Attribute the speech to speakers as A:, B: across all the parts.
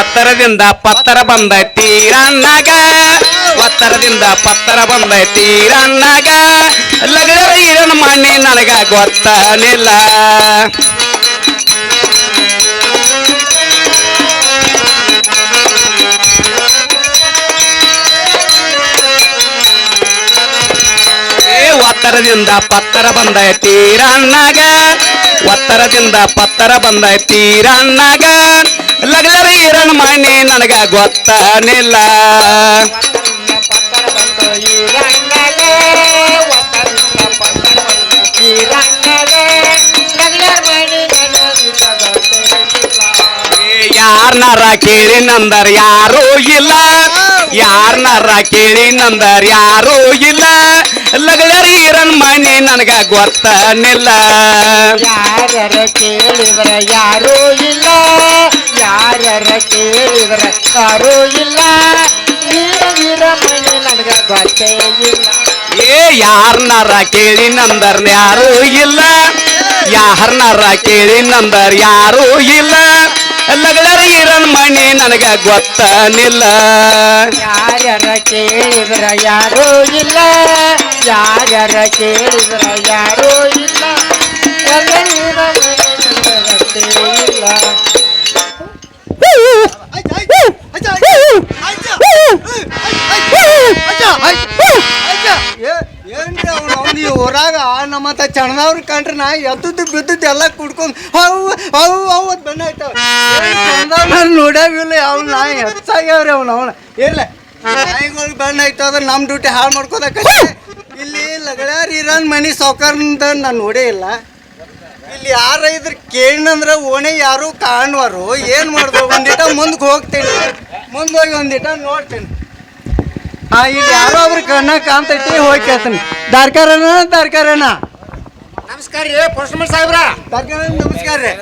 A: ಒತ್ತರದಿಂದ ಪತ್ತರ ಬಂದೈತಿ ರಣ್ಣಗ ಒತ್ತರದಿಂದ ಪತ್ತರ ಬಂದೈತಿ ರಣ್ಣಗ ಲಗಡರ ಈರನ ಮಣ್ಣಿ ನನಗ ಗೊತ್ತನಿಲ್ಲ ಒತ್ತರದಿಂದ ಪತ್ತರ ಬಂದೈತಿ ರಣ್ಣಗ ಒತ್ತರದಿಂದ ಪತ್ತರ ಬಂದೈತಿ ರಣ್ಣಗ ಲಗಡರ ಈರನ ಮಣ್ಣಿ ನನಗ ಗೊತ್ತನಿಲ್ಲ ಯಾರನಾರ ಕೇಳಿ ನಂದರ್ ಯಾರೂ ಇಲ್ಲ ಯಾರನಾರ ಕೇಳಿ ನಂದರ್ ಯಾರೂ ಇಲ್ಲ ಲಗಡರ ಈರನ್ ಮನೆ ನನಗ ಗೊತ್ತನಿಲ್ಲ
B: ಯಾರ ಕೇಳಿದ್ರ ಯಾರೂ ಇಲ್ಲ ಯಾರ ಕೇಳಿದ್ರ ಯಾರೂ ಇಲ್ಲ ವೀರ ಮನೆ ನನಗ ಗೊತ್ತೇ ಇಲ್ಲ
A: ಯಾರನಾರ ಕೇಳಿ ನಂದರ್ ಯಾರೂ ಇಲ್ಲ ಯಾರನಾರ ಕೇಳಿ ನಂದರ್ ಯಾರೂ ಇಲ್ಲ ಲಗಡರ ಈರನ್ ಮನೆ ನನಗ ಗೊತ್ತನಿಲ್ಲ
B: ಯಾರ ಕೇಳಿದ್ರ ಯಾರೂ ಇಲ್ಲ ಯಾರ ಕೇಳಿದ್ರ ಯಾರೂ ಇಲ್ಲ ವೀರ ಮನೆ ನನಗ ಗೊತ್ತೇ ಇಲ್ಲ
C: ಏನ್ರಿ ಅವ್ನು ಊರಾಗ ನಮ್ಮತ್ತ ಚಣದವ್ರ ಕಂಡ್ರೆ ನಾ ಎದ್ದು ಬಿದ್ದು ಎಲ್ಲ ಕುಡ್ಕೊಂಡು ಅವು ಬೆನ್ನ ಆಯ್ತಾವ ನೋಡ್ಯಾವಿಲ್ಲ ಅವ್ನು ನಾ ಹೆಚ್ಚಾಗ್ಯಾವ್ರಿ ಅವನ ಇಲ್ಲ ನಾಯಿಗಳು ಬೆನ್ನ ಆಯ್ತದ ನಮ್ಮ ಡ್ಯೂಟಿ ಹಾಳು ಮಾಡ್ಕೋದಕ್ಕ ಇಲ್ಲಿ ಲಗಡ್ಯಾರ ಇರೋನ್ ಮನೆ ಸೌಕರ್ಯದ ನಾನು ನೋಡೇ ಇಲ್ಲ ಇಲ್ಲಿ ಯಾರ ಇದ್ರ ಕೇಳಿನಂದ್ರೆ ಓಣೆ ಯಾರು ಕಾಣ್ವಾರು ಏನು ಮಾಡಿದ್ರು ಒಂದಿಟ ಮುಂದಕ್ಕೆ ಹೋಗ್ತೀನಿ ಮುಂದೆ ಹೋಗಿ ಒಂದಿಟ ನೋಡ್ತೀನಿ ಇಲ್ಲಿ ಯಾರೋ ಒಬ್ರು ಕಣ್ಣ ಕಾಣ್ತೈತಿ ಹೋಗಿ ಕೇಳ್ತೀನಿ ದಾರ್ಕಾರಣ
B: ನಮಸ್ಕಾರ ರೀ ಪೋಸ್ಟ್ಮನ್ ಸಾಹೇಬ್ರ
C: ನಮಸ್ಕಾರ ರೀ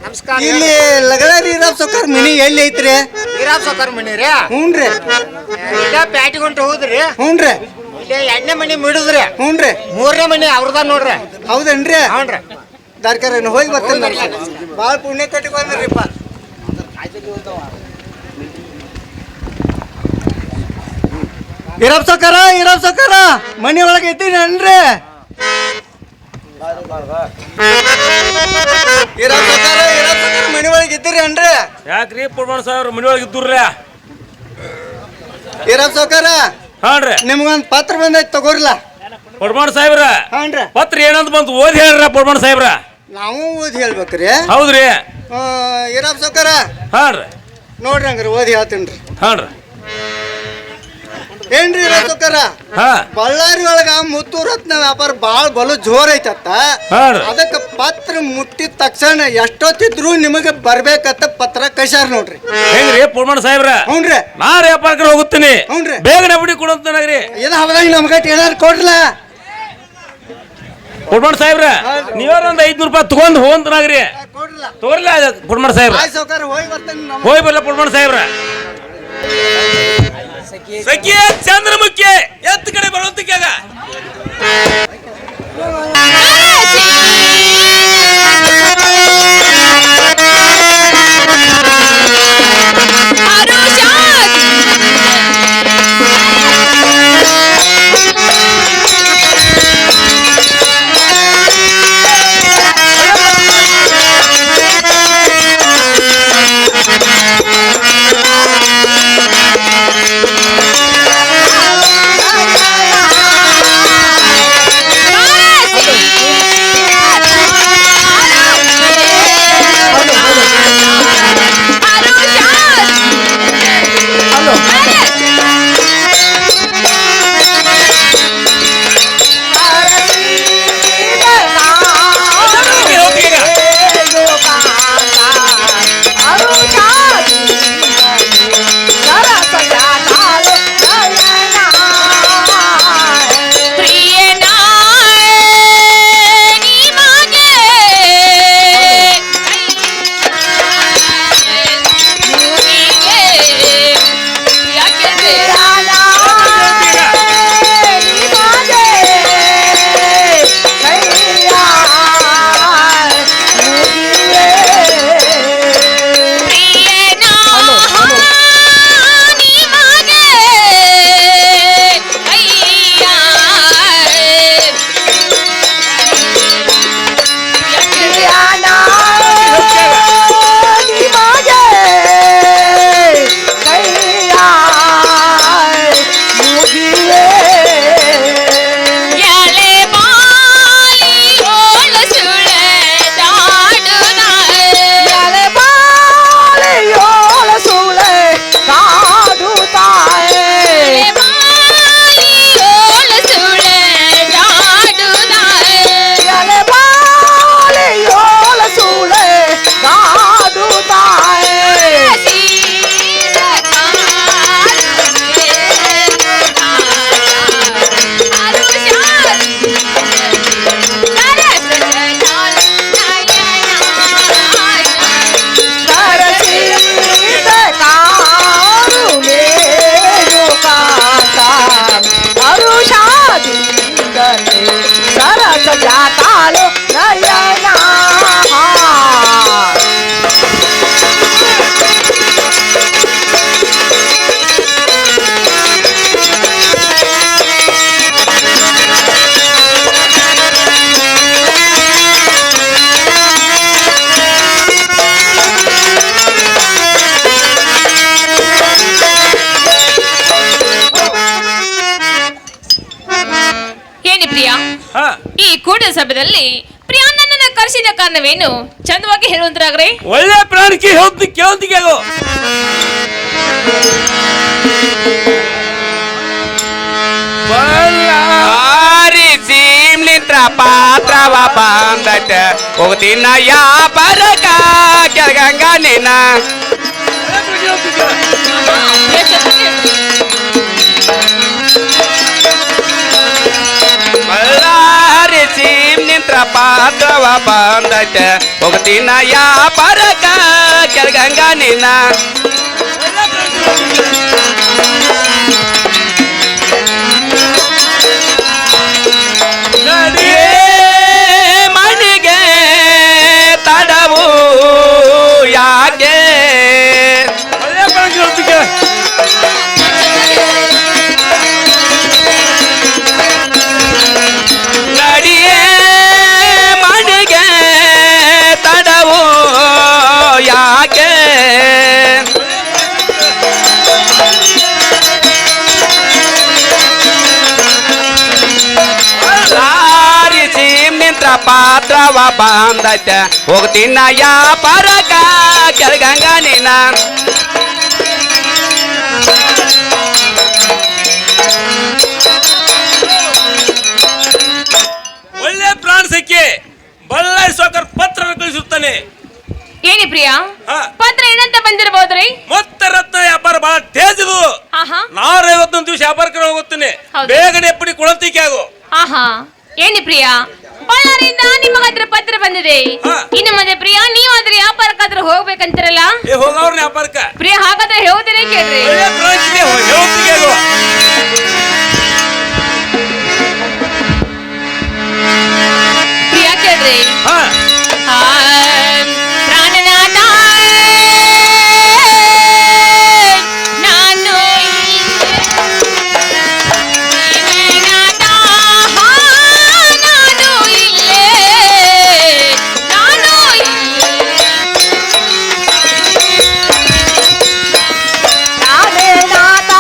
B: ನಮಸ್ಕಾರ
C: ಇಲ್ಲಿ ಲಗಡಾರ ಈರಪ್ಪ ಸೌಕರ್ ಮನಿ ಎಲ್ಲಿ ಐತ್ರಿ
B: ವೀರಪ್ಪ ಸಾವ್ಕಾರ ಮನಿ ರೀ
C: ಹ್ಞೂನ್ರಿ
B: ಈಗ ಪ್ಯಾಟಿಗೆ ಹೊಂಟು ಹೋದ್ರಿ
C: ಹ್ಞೂನ್ರಿ
B: ಇಲ್ಲಿ 2ನೇ ಮನಿ ಮಿಡಿದ್ರಿ
C: ಹ್ಞೂನ್ರಿ
B: 3ನೇ ಮನಿ ಅವ್ರದ ನೋಡ್ರಿ
C: ಹೌದೇನ್ರಿ
B: ಹ್ಞೂನ್ರಿ
C: ದಾರ್ಕಾರಣ ಹೋಗಿ ಬರ್ತೀನಿ ಭಾಳ ಪುಣ್ಯ ಕಟ್ಟಿ ಬಂದ್ರಿಪ್ಪ ಈರಪ್ಪ ಸೌಕರ ಮನಿ ಒಳಗೆ ಐತೀನಿ ಅನ್ರಿ ಈರಪ್ಪ ಸೌಕರ ಮನಿ ಒಳಗೆ ಇದ್ದೀರಿ ಅನ್ರಿ
A: ಯಾಕ್ರಿ ಪುರ್ಮಣ ಸಾಹೇಬ್ರ ಮನಿ ಒಳಗೆ ಇದ್ದೂರ್ಲ
C: ಈರಪ್ಪ ಸೌಕರ
A: ಹಾನ್ರಿ
C: ನಿಮ್ಗೊಂದು ಪತ್ರ ಬಂದೈತಿ ತಗೋರಿಲ್ಲ
A: ಪುರ್ಮಣ ಸಾಹೇಬ್ರ
C: ಹಾನ್ರಿ
A: ಪತ್ರ ಏನಂತ ಬಂತು ಓದಿ ಹೇಳ್ರ ಪುರ್ಮಣ ಸಾಹೇಬ್ರ
C: ನಾವು ಓದಿ ಹೇಳ್ಬೇಕ್ರಿ
A: ಹೌದ್ರಿ
C: ಈರಪ್ಪ ಸೌಕರ
A: ಹಾನ್ರಿ
C: ನೋಡ್ರಿ ಹಂಗ್ರಿ ಓದಿ ಹೇಳ್ತೀನಿ
A: ಹಾನ್ರಿ
C: ಏನ್ರಿ ಈರಪ್ಪ ಸೌಕರ ಬಳ್ಳಾರಿ ಒಳಗ ಮುತ್ತು ರತ್ನ ವ್ಯಾಪಾರ ಬಾಳ ಬಲು ಜೋರ್ ಐತತ್ತ ಅದಕ್ಕೆ ಪತ್ರ ಮುಟ್ಟಿದ ತಕ್ಷಣ ಎಷ್ಟೊತ್ತಿದ್ರು ನಿಮಗೆ ಬರ್ಬೇಕತ್ತ ಪತ್ರ ಕಳ್ಸ್ಯಾರ ನೋಡ್ರಿ
A: ಹೆಂಗ್ರಿ ಪುರ್ಮಣ ಸಾಹೇಬ್ರ
C: ಹ್ಞೂನ್ರಿ
A: ನಾ ವ್ಯಾಪಾರಕ್ಕೆ ಹೋಗುತ್ತೀನಿ
C: ಹ್ಞೂನ್ರಿ
A: ಬೇಗನೆ ಬಿಡಿ ಕೊಡಂತನಾಗ್ರಿ
C: ಇದು ಹೌದಾಗ ನಮ್ಗಟ್ ಏನಾರು ಕೊಡ್ಲ
A: ಪುರ್ಮಣ ಸಾಹೇಬ್ರ ನೀವೊಂದು 500 ರೂಪಾಯಿ ತಗೊಂಡ್ ಹೋಗಂತನಾಗ್ರಿ
C: ಕೊಡ್ಲ
A: ತೋರ್ಲ ಪುರ್ಮಣ ಸಾಹೇಬ್ರ
C: ಸೌಕರ ಹೋಗಿ ಬರ್ತಾನೆ
A: ಹೋಗಿ ಬರ್ಲ ಪುರ್ಮಣ ಸಾಹೇಬ್ರ ಸಖಿಯ ಚಂದ್ರಮುಖಿ ಎತ್ತ ಕಡೆ ಬರುವಂತಿಕ್ಕಾಗ
D: ಸಂದರ್ಭದಲ್ಲಿ ಪ್ರಿಯಾ ನನ್ನನ್ನು ಕರೆಸಿದ ಕಾರಣವೇನು ಚಂದವಾಗಿ ಹೇಳುವಂತರಾಗ್ರೆ.
A: ಒಳ್ಳೆ ಪ್ರಾಣಿಕೆ ಹೇಳ್ತಿ ಕೇಳ್ತಿಗೆ ಅದು
E: ಸೀಮ್ಲಿಂತ್ರ ಪಾತ್ರವ ಬಂದಟ ಹೋಗ್ತೀನ ಯಾ ಬರಕ ಕೆಳಗಂಗ ನೀನ ಬಳ್ಳಾರಿ ಸೀಮ್ಲಿಂತ್ರ ಪಾತ್ರವ ಬಂದಟ ಹೋಗ್ತೀನ ಯಾ ಬರಕ ಕೆಳಗಂಗ ನೀನ ಮಣಿಗೆ ತಡವು ಯಾಕೆ
A: ಒಳ್ಳೆ ಪ್ರಾಣಿಕೆ ಹೇಳ್ತಿಗೆ
E: ನಡಿಯೇ ಮಣಿಗೆ ತಡವು ಯಾಕೆ ಲಾರಿ ಸೀಮ್ನಿಂತ್ರ ಪಾತ್ರವ ಬಂದೈತೆ ಹೋಗ್ತೀನ ಯಾ ಪರಕ ಕೆಳಗಂಗ ನೀನ
A: ಒಳ್ಳೆ ಪ್ರಾಣಿಸಕ್ಕೆ ಬಳ್ಳಾರಿ ಸಾವುಕಾರ ಪತ್ರ ಕಳಿಸುತ್ತಾನೆ.
D: ಏನಿ ಪ್ರಿಯಾ
A: ಹಾ.
D: ಪತ್ರ ಏನಂತ ಬಂದಿರಬಹುದ್ರಿ?
A: ಮತ್ತೆ ರತ್ನ ವ್ಯಾಪಾರ ಬಹಳ ತೇಜ್ ಇದು.
D: ಆಹಾ
A: 51 ದಿವಸ ವ್ಯಾಪಾರಕ್ಕೆ ಹೋಗುತ್ತೇನೆ.
D: ಹೌದು.
A: ಬೇಗನೆ ಎಪ್ಪಡಿ ಕುಳಂತಿಕೆ ಆಗು.
D: ಆಹಾ ಏನಿ ಪ್ರಿಯಾ ಬಳ್ಳಾರಿಯಿಂದ ನಿಮಗಾದ್ರ ಪತ್ರ ಬಂದಿದೆ.
A: ಹಾ.
D: ಇನ್ನು ಮುಂದೆ ಪ್ರಿಯಾ ನೀವಾದ್ರೆ ವ್ಯಾಪಾರಕ್ಕಾದ್ರೆ ಹೋಗ್ಬೇಕಂತಿರಲ್ಲ.
A: ಹೋಗವ್ರನ್ನ ವ್ಯಾಪಾರಕ್ಕ
D: ಪ್ರಿಯಾ ಹಾಗಾದ್ರೆ ಹೇಳ್ತೇನೆ ಕೇಳ್ರಿ.
A: ಒಳ್ಳೆ ಪ್ರಾಣಿಸಿದೆ ಹೇಳ್ತಿಗೆ ಆಗು.
D: ಪ್ರಿಯಾ ಕೇಳ್ರಿ.
A: ಹಾ
D: ಪ್ರಾಣನಾಥ ನಾನು ನಾಥ ನಾನು ಇಲ್ಲೇ ನಾನು
C: ನಾನೇ ನಾಥ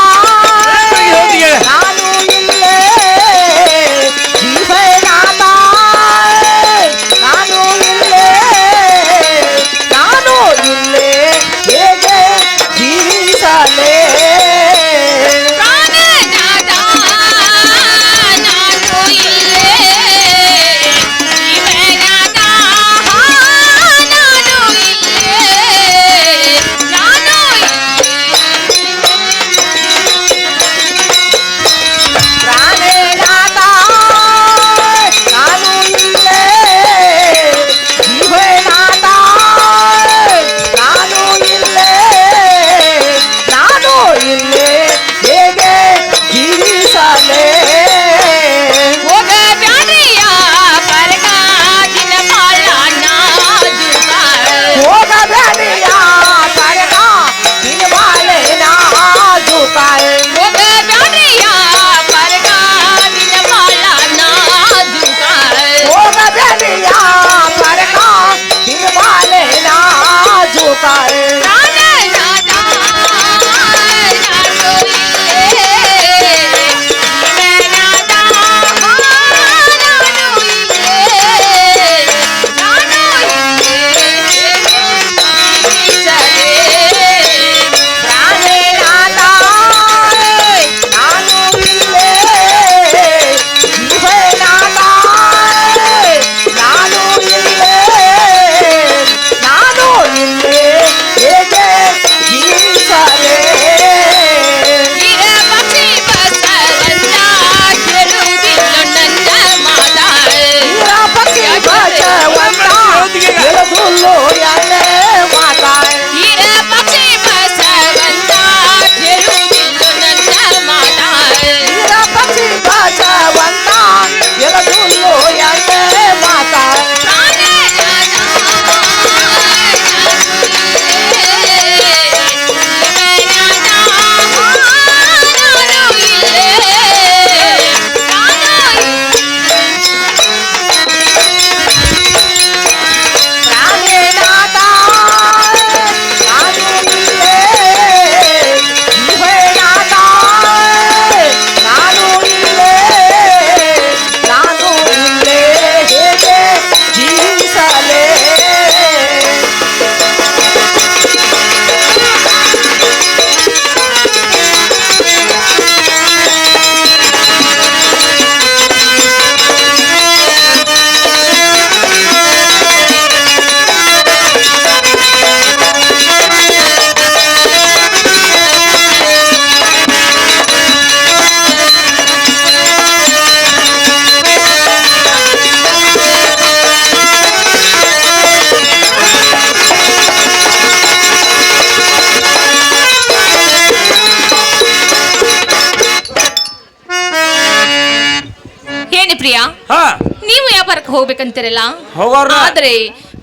A: ಹಾ
D: ನೀವು ವ್ಯಾಪಾರಕ್ಕೆ ಹೋಗ್ಬೇಕಂತೀರಲ್ಲ
A: ಹೋಗೋರ್ನ.
D: ಆದ್ರೆ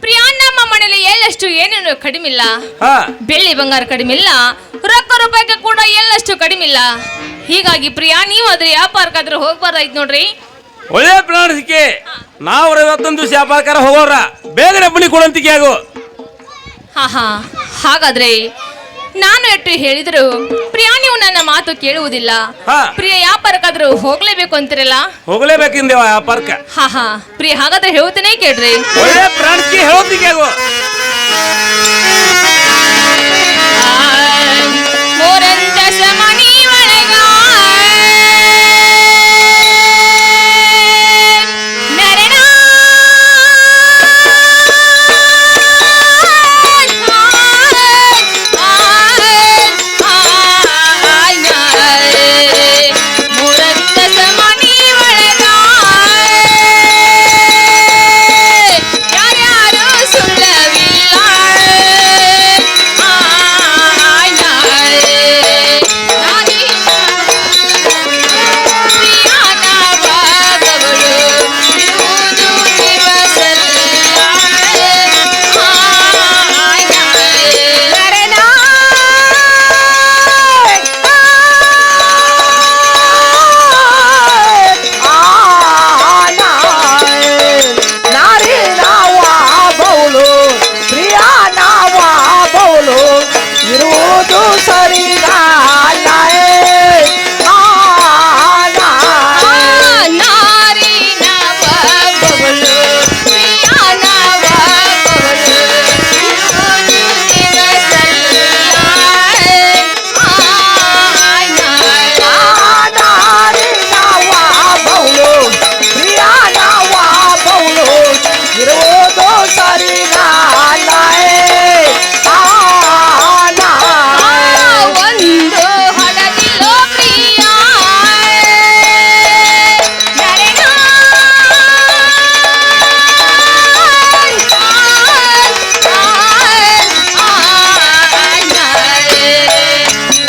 D: ಪ್ರಿಯಾ ನಮ್ಮ ಮನೇಲಿ ಎಳ್ಳಷ್ಟು ಏನೇನು ಕಡಿಮಿಲ್ಲ,
A: ಹಾ
D: ಬೆಳ್ಳಿ ಬಂಗಾರ ಕಡಿಮಿಲ್ಲ, ರೊಕ್ಕ ರೂಪಾಯಿಗೆ ಕೂಡ ಎಳ್ಳಷ್ಟು ಕಡಿಮಿಲ್ಲ. ಹೀಗಾಗಿ ಪ್ರಿಯಾ ನೀವು ಅದ್ರ ವ್ಯಾಪಾರಕ್ಕಾದ್ರೂ ಹೋಗ್ಬಾರ್ದಾಯ್ತು ನೋಡ್ರಿ.
A: ಒಳ್ಳೆ ಪ್ರಣಾಳಿಕೆ. ನಾವು 51 ದಿವಸ ವ್ಯಾಪಾರಕಾರ ಹೋಗೋರ, ಬೇಗನೆ ಬನ್ನಿ ಕೊಡಂತಿಗೆ ಆಗು.
D: ಹಾ ಹಾಗಾದ್ರೆ ನಾನು ಎಷ್ಟು ಹೇಳಿದ್ರು ಪ್ರಿಯಾ ನೀವು ನನ್ನ ಮಾತು ಕೇಳುವುದಿಲ್ಲ.
A: ಹಾ.
D: ಪ್ರಿಯ ವ್ಯಾಪಾರಕ್ಕಾದ್ರೂ ಹೋಗ್ಲೇಬೇಕು ಅಂತೀರಲ್ಲ.
A: ಹೋಗ್ಲೇಬೇಕಿಂದೇವ ವ್ಯಾಪಾರಕ್ಕೆ.
D: ಹಾ ಪ್ರಿಯ ಹಾಗಾದ್ರೆ ಹೇಳ್ತೇನೆ ಕೇಳ್ರಿ.
A: ಒಳ್ಳೆ ಪ್ರಣಾಳಿಕೆ ಹೇಳೋದಿಗೆ ಆಗು.
D: ಮೂರಂತ ಮಣಿ ಒಳಗ ನರಣ ಮೂರಂತ ಮಣಿ ಒಳಗ ಯಾರ್ಯಾರು ಸುಳ್ಳವಿಲ್ಲ.
F: ಇರುವುದು ಸರಿ ಇರುವುದು ಸರಿ
D: ಒಂದು ಹಡಗಿಲೋ ಪ್ರಿಯ ನರಣ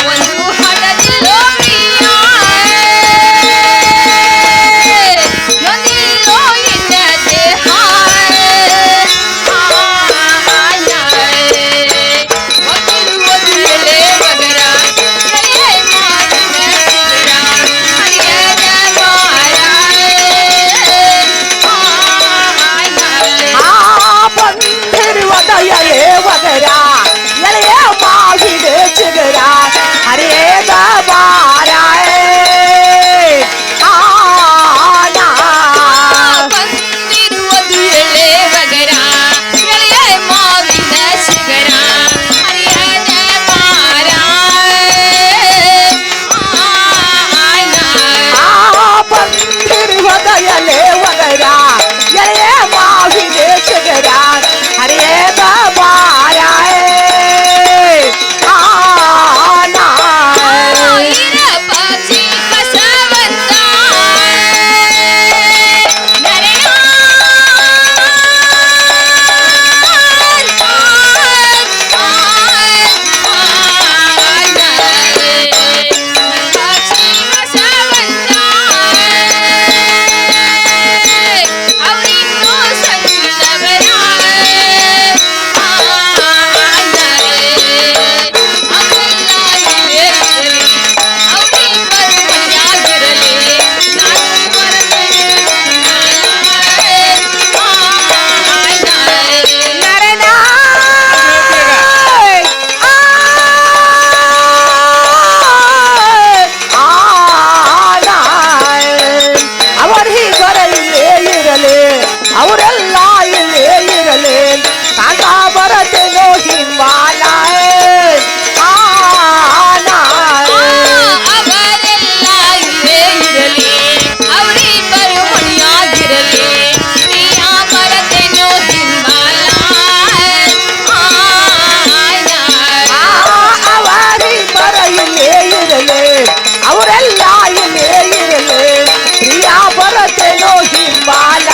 D: ಒಂದು ಹಡಗಿಲೋ ಪ್ರಿಯ ನೊಂದಿಲೋ ಇನ್ನ ದೇಹ
F: ಬಂದಿರುವದ ಎಲೆ ಒದರ ಎಲೆಯ ಮಾವಿದೆ ಚಿಗರ ಹರಿಯದ ಬಾರ
D: ಬಂದಿರುವುದು ಎಳೆ ಬಗರ ಎಳೆಯ ಮಾವಿನ ಶಿಗರ ಹರಿಯದ ಪಾರ
F: ಬಂದಿರುವದ ಎಲೆ ಒದರ ಎಲೆಯ ಮಾವಿದೆ ಚಿಗರ ಹರಿಯದ ಬಾರ
D: ಇರ ಪಕ್ಷಿ ಬಸವಂತ ನರಣ ಪಕ್ಷಿ ಬಸವಂತ ಅವರಿನ್ನೂ ಸಣ್ಣವರ
F: ಅವರಿಬ್ಬರ ಇಲ್ಲೇ ಇರಲಿ ಅವರೆಲ್ಲ ಇಲ್ಲೇ ಇರಲಿ ಕಾಂತ ಬರತೇನೋ ಹಿಂಬಾಲ
D: ಅವರೆಲ್ಲ ಇಲ್ಲೇ ಇರಲಿ ಅವರಿಬ್ಬರು ಮಣಿಯಾಗಿರಲಿ ಪ್ರಿಯ ಬರತೆನೋ ಹಿಂಬಾಲ
F: ಅವರಿಬ್ಬರ ಇಲ್ಲೇ ಇರಲಿ ಅವರೆಲ್ಲ ಇಲ್ಲೇ ಇರಲಿ ಪ್ರಿಯ ಬರತೇನೋ ಹಿಂಬಾಲ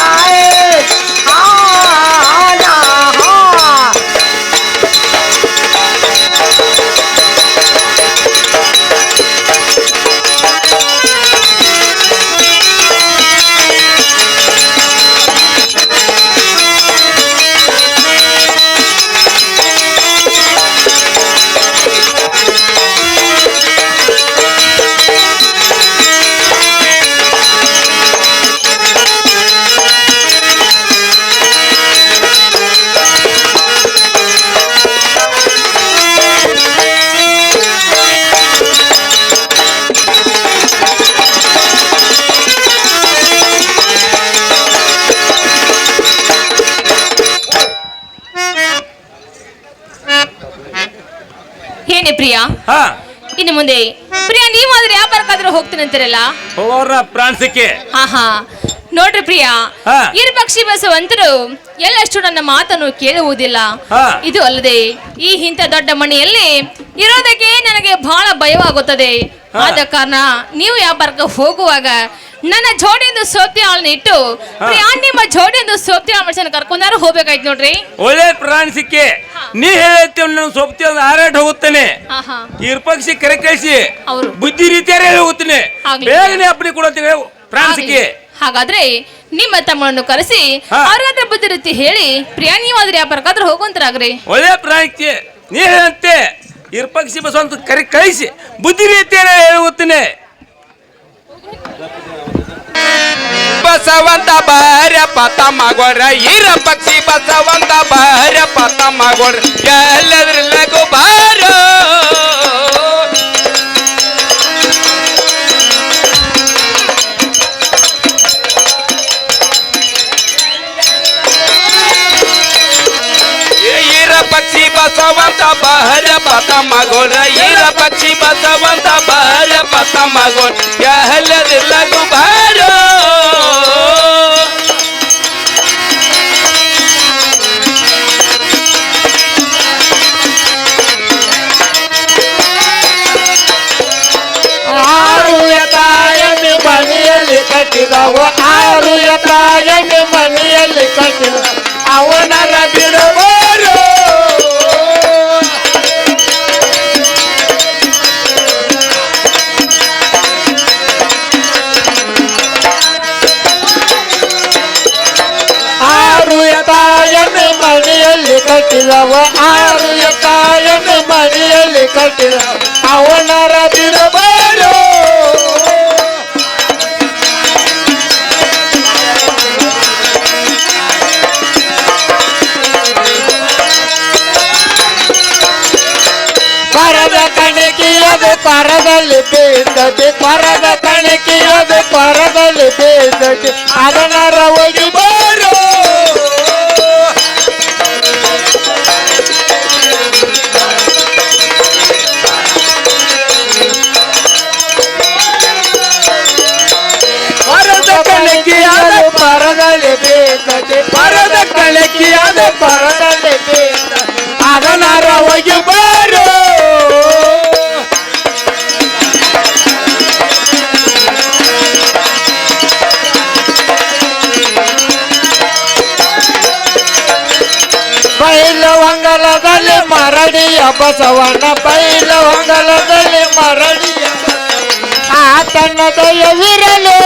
D: ಏನೇ ಪ್ರಿಯಾ,
A: ಹಾ
D: ಇನ್ನು ಮುಂದೆ ಪ್ರಿಯಾ ನೀವಾದ್ರೆ ವ್ಯಾಪಾರಕ್ಕಾದ್ರೂ ಹೋಗ್ತೀನಿ ಅಂತೀರಲ್ಲ?
A: ಹೋಗೋರ ಪ್ರಾಣಿಸಿಕೆ.
D: ಹಾ ನೋಡ್ರಿ ಪ್ರಿಯಾ,
A: ಹಾ.
D: ಇರ್ಪಕ್ಷಿ ಬಸವಂತರು ಎಲ್ಲಷ್ಟು ನನ್ನ ಮಾತನ್ನು ಕೇಳುವುದಿಲ್ಲ.
A: ಹಾ.
D: ಇದು ಅಲ್ಲದೆ ಈ ಇಂಥ ದೊಡ್ಡ ಮನೆಯಲ್ಲಿ ಇರೋದಕ್ಕೆ ನನಗೆ ಬಹಳ ಭಯವಾಗುತ್ತದೆ.
A: ಹಾ.
D: ಆದ ಕಾರಣ ನೀವು ವ್ಯಾಪಾರಕ್ಕೆ ಹೋಗುವಾಗ ನನ್ನ ಜೋಡಿಯಿಂದ ಸೋತ್ಯಾಳನ್ನ ಇಟ್ಟು ಪ್ರಿಯಾ ನಿಮ್ಮ ಜೋಡಿಯಿಂದ ಸೋತ್ಯಾಳ ಮನುಷ್ಯನ ಕರ್ಕೊಂಡಾರು ಹೋಗ್ಬೇಕಾಯ್ತು ನೋಡ್ರಿ.
A: ಒಳ್ಳೆ ಪ್ರಾಣಿಸಿಕೆ. ನೀ ಹೇಳ್ತೇವೆ ನಾನು ಸೊಪ್ತಿ ಹಾರಾಟ ಹೋಗುತ್ತೇನೆ.
D: ಹಾ
A: ಇರ್ಪಕ್ಷಿ ಕರೆ ಕಳಿಸಿ
D: ಅವ್ರು.
A: ಬುದ್ಧಿ ರೀತಿಯಾರೇ ಹೋಗುತ್ತೇನೆ.
D: ಆಗ್ಲಿ.
A: ಬೇಗನೆ ಅಪ್ಪಣೆ ಕೊಡುತ್ತೇವೆ ಪ್ರಾಣಿಸಿಕೆ.
D: ಹಾಗಾದ್ರೆ ನಿಮ್ಮ ತಮ್ಮನನ್ನು ಕರೆಸಿ
A: ಹಾ.
D: ಅವ್ರಿಗಾದ್ರೆ ಬುದ್ಧಿ ರೀತಿ ಹೇಳಿ ಪ್ರಿಯಾ ನೀವಾದ್ರೆ ವ್ಯಾಪಾರಕ್ಕಾದ್ರೂ ಹೋಗುವಂತರಾಗ್ರಿ.
A: ಒಳ್ಳೆ ಪ್ರಾಣಿಕೆ ನೀ ಹೇಳಂತೆ ಇರ್ಪಕ್ಷಿ ಬಸವಂತ ಕರೆ ಕಳಿಸಿ ಬುದ್ಧಿ ರೀತಿಯಾರೇ ಹೋಗುತ್ತೇನೆ.
E: ಬಸವಂತ ಬಾರಪ್ಪ ತಮ್ಮಗೋರ ಇರ ಪಕ್ಷಿ ಬಸವಂತ ಬಾರಪ್ಪ ತಮ್ಮಗೋರ ಎಲ್ಲದ್ರಲ್ಲಗೂ ಬಾರೋ. ಈರ ಪಕ್ಷಿ ಬಸವಂತ ಬಾರಪ್ಪ ತಮ್ಮಗೋರ ಈರ ಪಕ್ಷಿ ಬಸವಂತ ಬಾರಪ್ಪ ತಮ್ಮಗೋರ ಎಲ್ಲದ್ರಲ್ಲಗೂ ಬಾರೋ.
F: ಆರು ಎತ್ತಾಯನೆ ಮನೆಯಲ್ಲಿ ಕಟ್ಟಿದವು, ಆರು ಎತ್ತಾಯನೆ ಮನೆಯಲ್ಲಿ ಕಟ್ಟಿದ ಅವನರ ಬಿಡಬಾರು. ಆರು ಎತ್ತಾಯನೆ ಮನೆಯಲ್ಲಿ ಕಟ್ಟಿದವು, ಆರು ಎತ್ತಾಯನೆ ಮನೆಯಲ್ಲಿ ಕಟ್ಟಿದ ಅವನರ ಬಿಡಬಾರು. ಪರದ ಕಣಕಿಯದು ಪರದಲ್ಲಿ ಬೇಸದೆ, ಪರದ ಕಣಕಿಯದು ಪರದಲ್ಲಿ ಬೇಸದೆ ಅದನರ ಹೋಗಿ ಬಾರು. ಪರದ ಕಣಕಿಯದು ಪರದಲ್ಲಿ ಬೇಸದೆ, ಪರದ ಕಣಕಿಯದು ಪರದಲ್ಲಿ ಬೇಸದೆ ಅದನರ ಹೋಗಿ ಬಾರು. ಬೈಲವಂಗಲದಲ್ಲಿ ಮರಡಿಯ ಬಸವಣ್ಣ, ಬೈಲವಂಗಲದಲ್ಲಿ ಮರಡಿಯ ಆತನ ದಯವಿರಲು.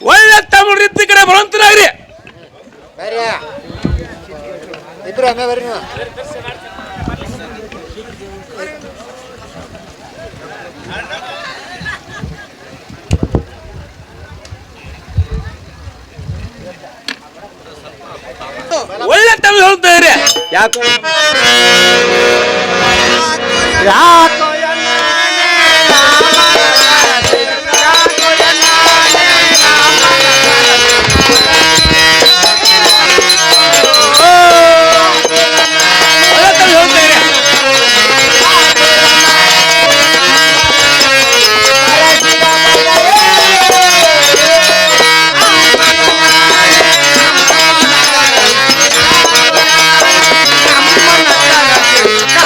A: ಒಳ್ಳೆ ತಮಿಳು ರೀತಿ ಕಡೆ ಬರುವಂತರಾಗ್ರಿ.
B: ಬರ್ರಿ ಇಬ್ರು ಒಮ್ಮೆ ಬರ್ರಿ ನೀವು.
A: ಒಳ್ಳೆ ತಮಿಳು ಹೇಳ್ತಾರೆ.
E: ಯಾಕೋ
F: ಯಾಕೋ
A: ಒಳ್ಳೆ ತಮಿಳು ಹೇಳ್ತಾರೆ.
F: ಅಮ್ಮನ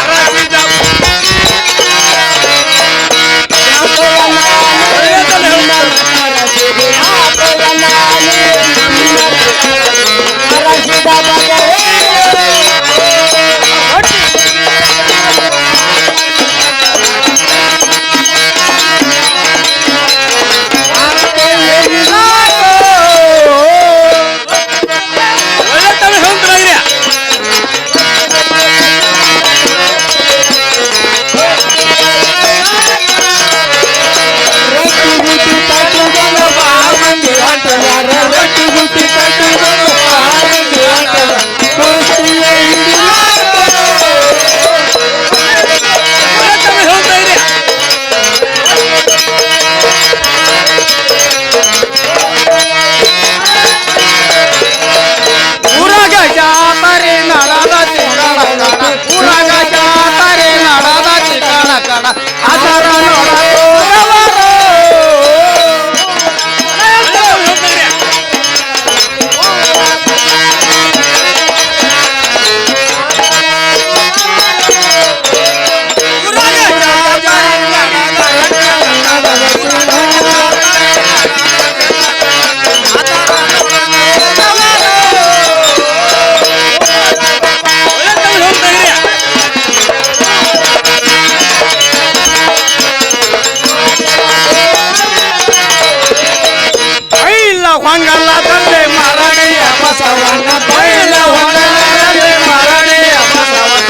A: ಹೊಂಗಲದಲ್ಲಿ ಮರಣಿಯ ಬಸವಣ್ಣ ಬೈಲ ಹೊಂಗಲದಲ್ಲಿ ಮರಣಿಯ ಬಸವಣ್ಣ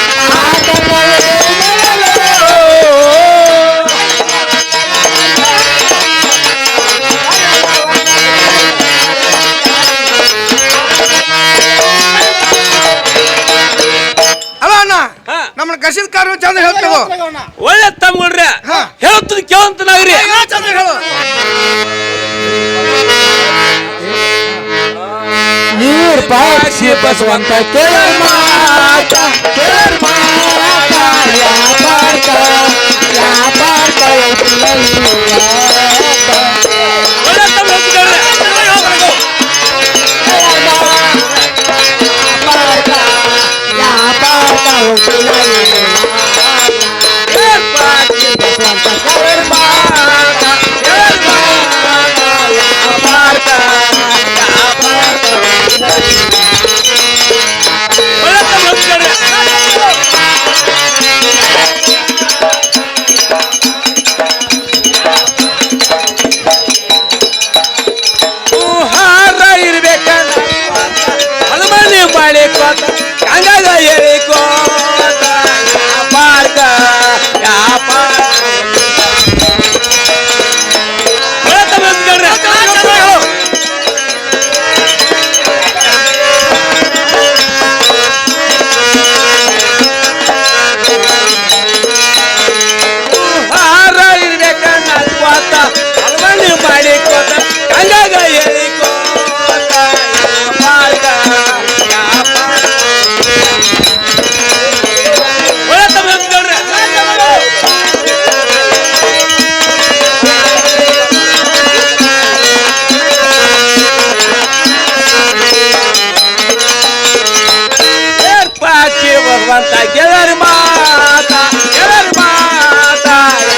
F: ಅಲ್ಲ ಅಣ್ಣ
A: ಹಾ.
F: ನಮ್ಮನ್ನ ಕಸಿದ ಕಾರು ಚಂದ ಹೇಳ್ತೇವ
A: ಒಳ್ಳೆ ತಮ್ಗಳ್ರಿ
F: ಹಾ.
A: ಹೇಳ್ತದ ಕೇಳಂತನಾಗ್ರಿ
F: ಚಂದ ಹೇಳು
E: ನೀರ್ ಪಾಕ್ಷಿ ಬಸವಂತ ಕೇಳ ಮಾತ ಕೇಳ ಮಾತ ಯಾಪಾರ್ಕ ಯಾಪಾರ್ಕ
A: ಒಳ್ಳೆ ತಮ್ಮ ಹೇಳ್ತಿದ್ದಾರೆ ಒಳ್ಳೆ ತಮ್ಮ ಹೇಳ್ತಿದ್ದಾರೆ ಹಾರ ಇರ್ಬೇಕ ಹನುಮನಿ ಮಾಡಿಕೋತ ಗಂಗಾಗ ಹೇಳಿಕೋತ ಯಾಪಾರ್ಕ ಯಾಪಾರ್ಕ ಒಳ್ಳೆ ತಮ್ಮ ಹೇಳ್ತಿದ್ದಾರೆ ಹಾರ ಇರ್ಬೇಕ ನಲ್ವತ್ತ ಹನುಮನಿ ಮಾಡಿಕೋತ ಗಂಗಾಗ ಹೇಳಿಕೋತ ಯಾಪಾರ್ಕ ಯಾಪಾರ್ಕ ಒಳ್ಳೆ ತಮ್ಮ ಹೇಳ್ತಿದ್ದಾರೆ ಪಾಕಿ ಭಗವಂತ ಗೆಳರ್ ಮಾತ ಗೆಳರ್ ಮಾತ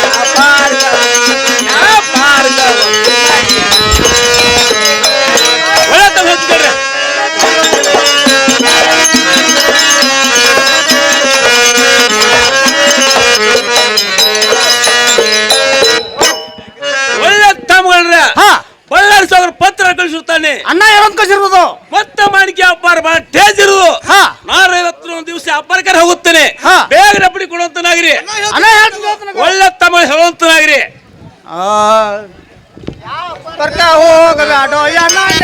A: ಯಾಪಾರ್ಕ ಯಾಪಾರ್ಕ ಒಳ್ಳೆ ತಮ್ಮ ಹೇಳ್ತಿದ್ದಾರೆ ಒಳ್ಳೆ ತಮ್ಮಗಳ್ರ ಬಳ್ಳಾರಿ ಸಾಗರ ಪತ್ರ ಕಳಿಸುತ್ತಾನೆ
C: ಅಣ್ಣ ಏನಂತ ಕಳಿಸಿರ್ಬೋದು
A: ಮತ್ತೆ ಮಾಣಿಕೆ ಅಪ್ಪಾರ ಬಹಳ ಟೇಜ್ ಇರುದು
C: ಹಾ.
A: ನಾಳೆ ಒಂದು ದಿವಸ ಅಪ್ಪಾರಕರ ಹೋಗುತ್ತೇನೆ
C: ಹಾ.
A: ಬೇಗ ರಪಡಿ ಕೊಡುವಂತನಾಗ್ರಿ
C: ಅಣ್ಣ ಹೇಳ್ತೀನಿ
A: ಒಳ್ಳೆ ತಮ್ಮ ಹೇಳುವಂತನಾಗ್ರಿ
C: ಬರ್ತಾ ಹೋಗಬೇಡೋ ಎಣ್ಣೆನ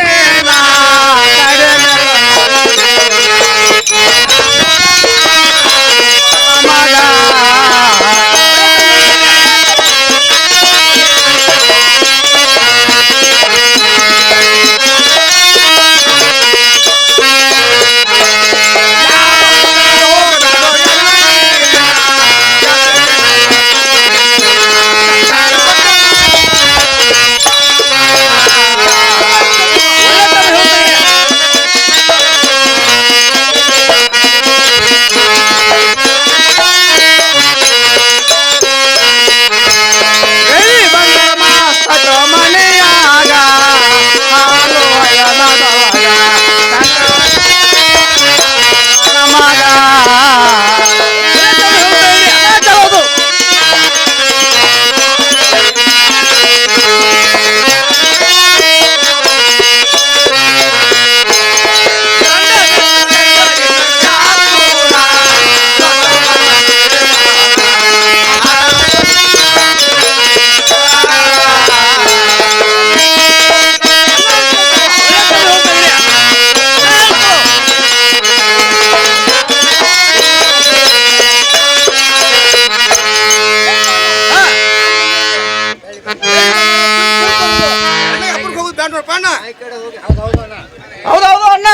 C: ಹೌದೌದು ಅಣ್ಣ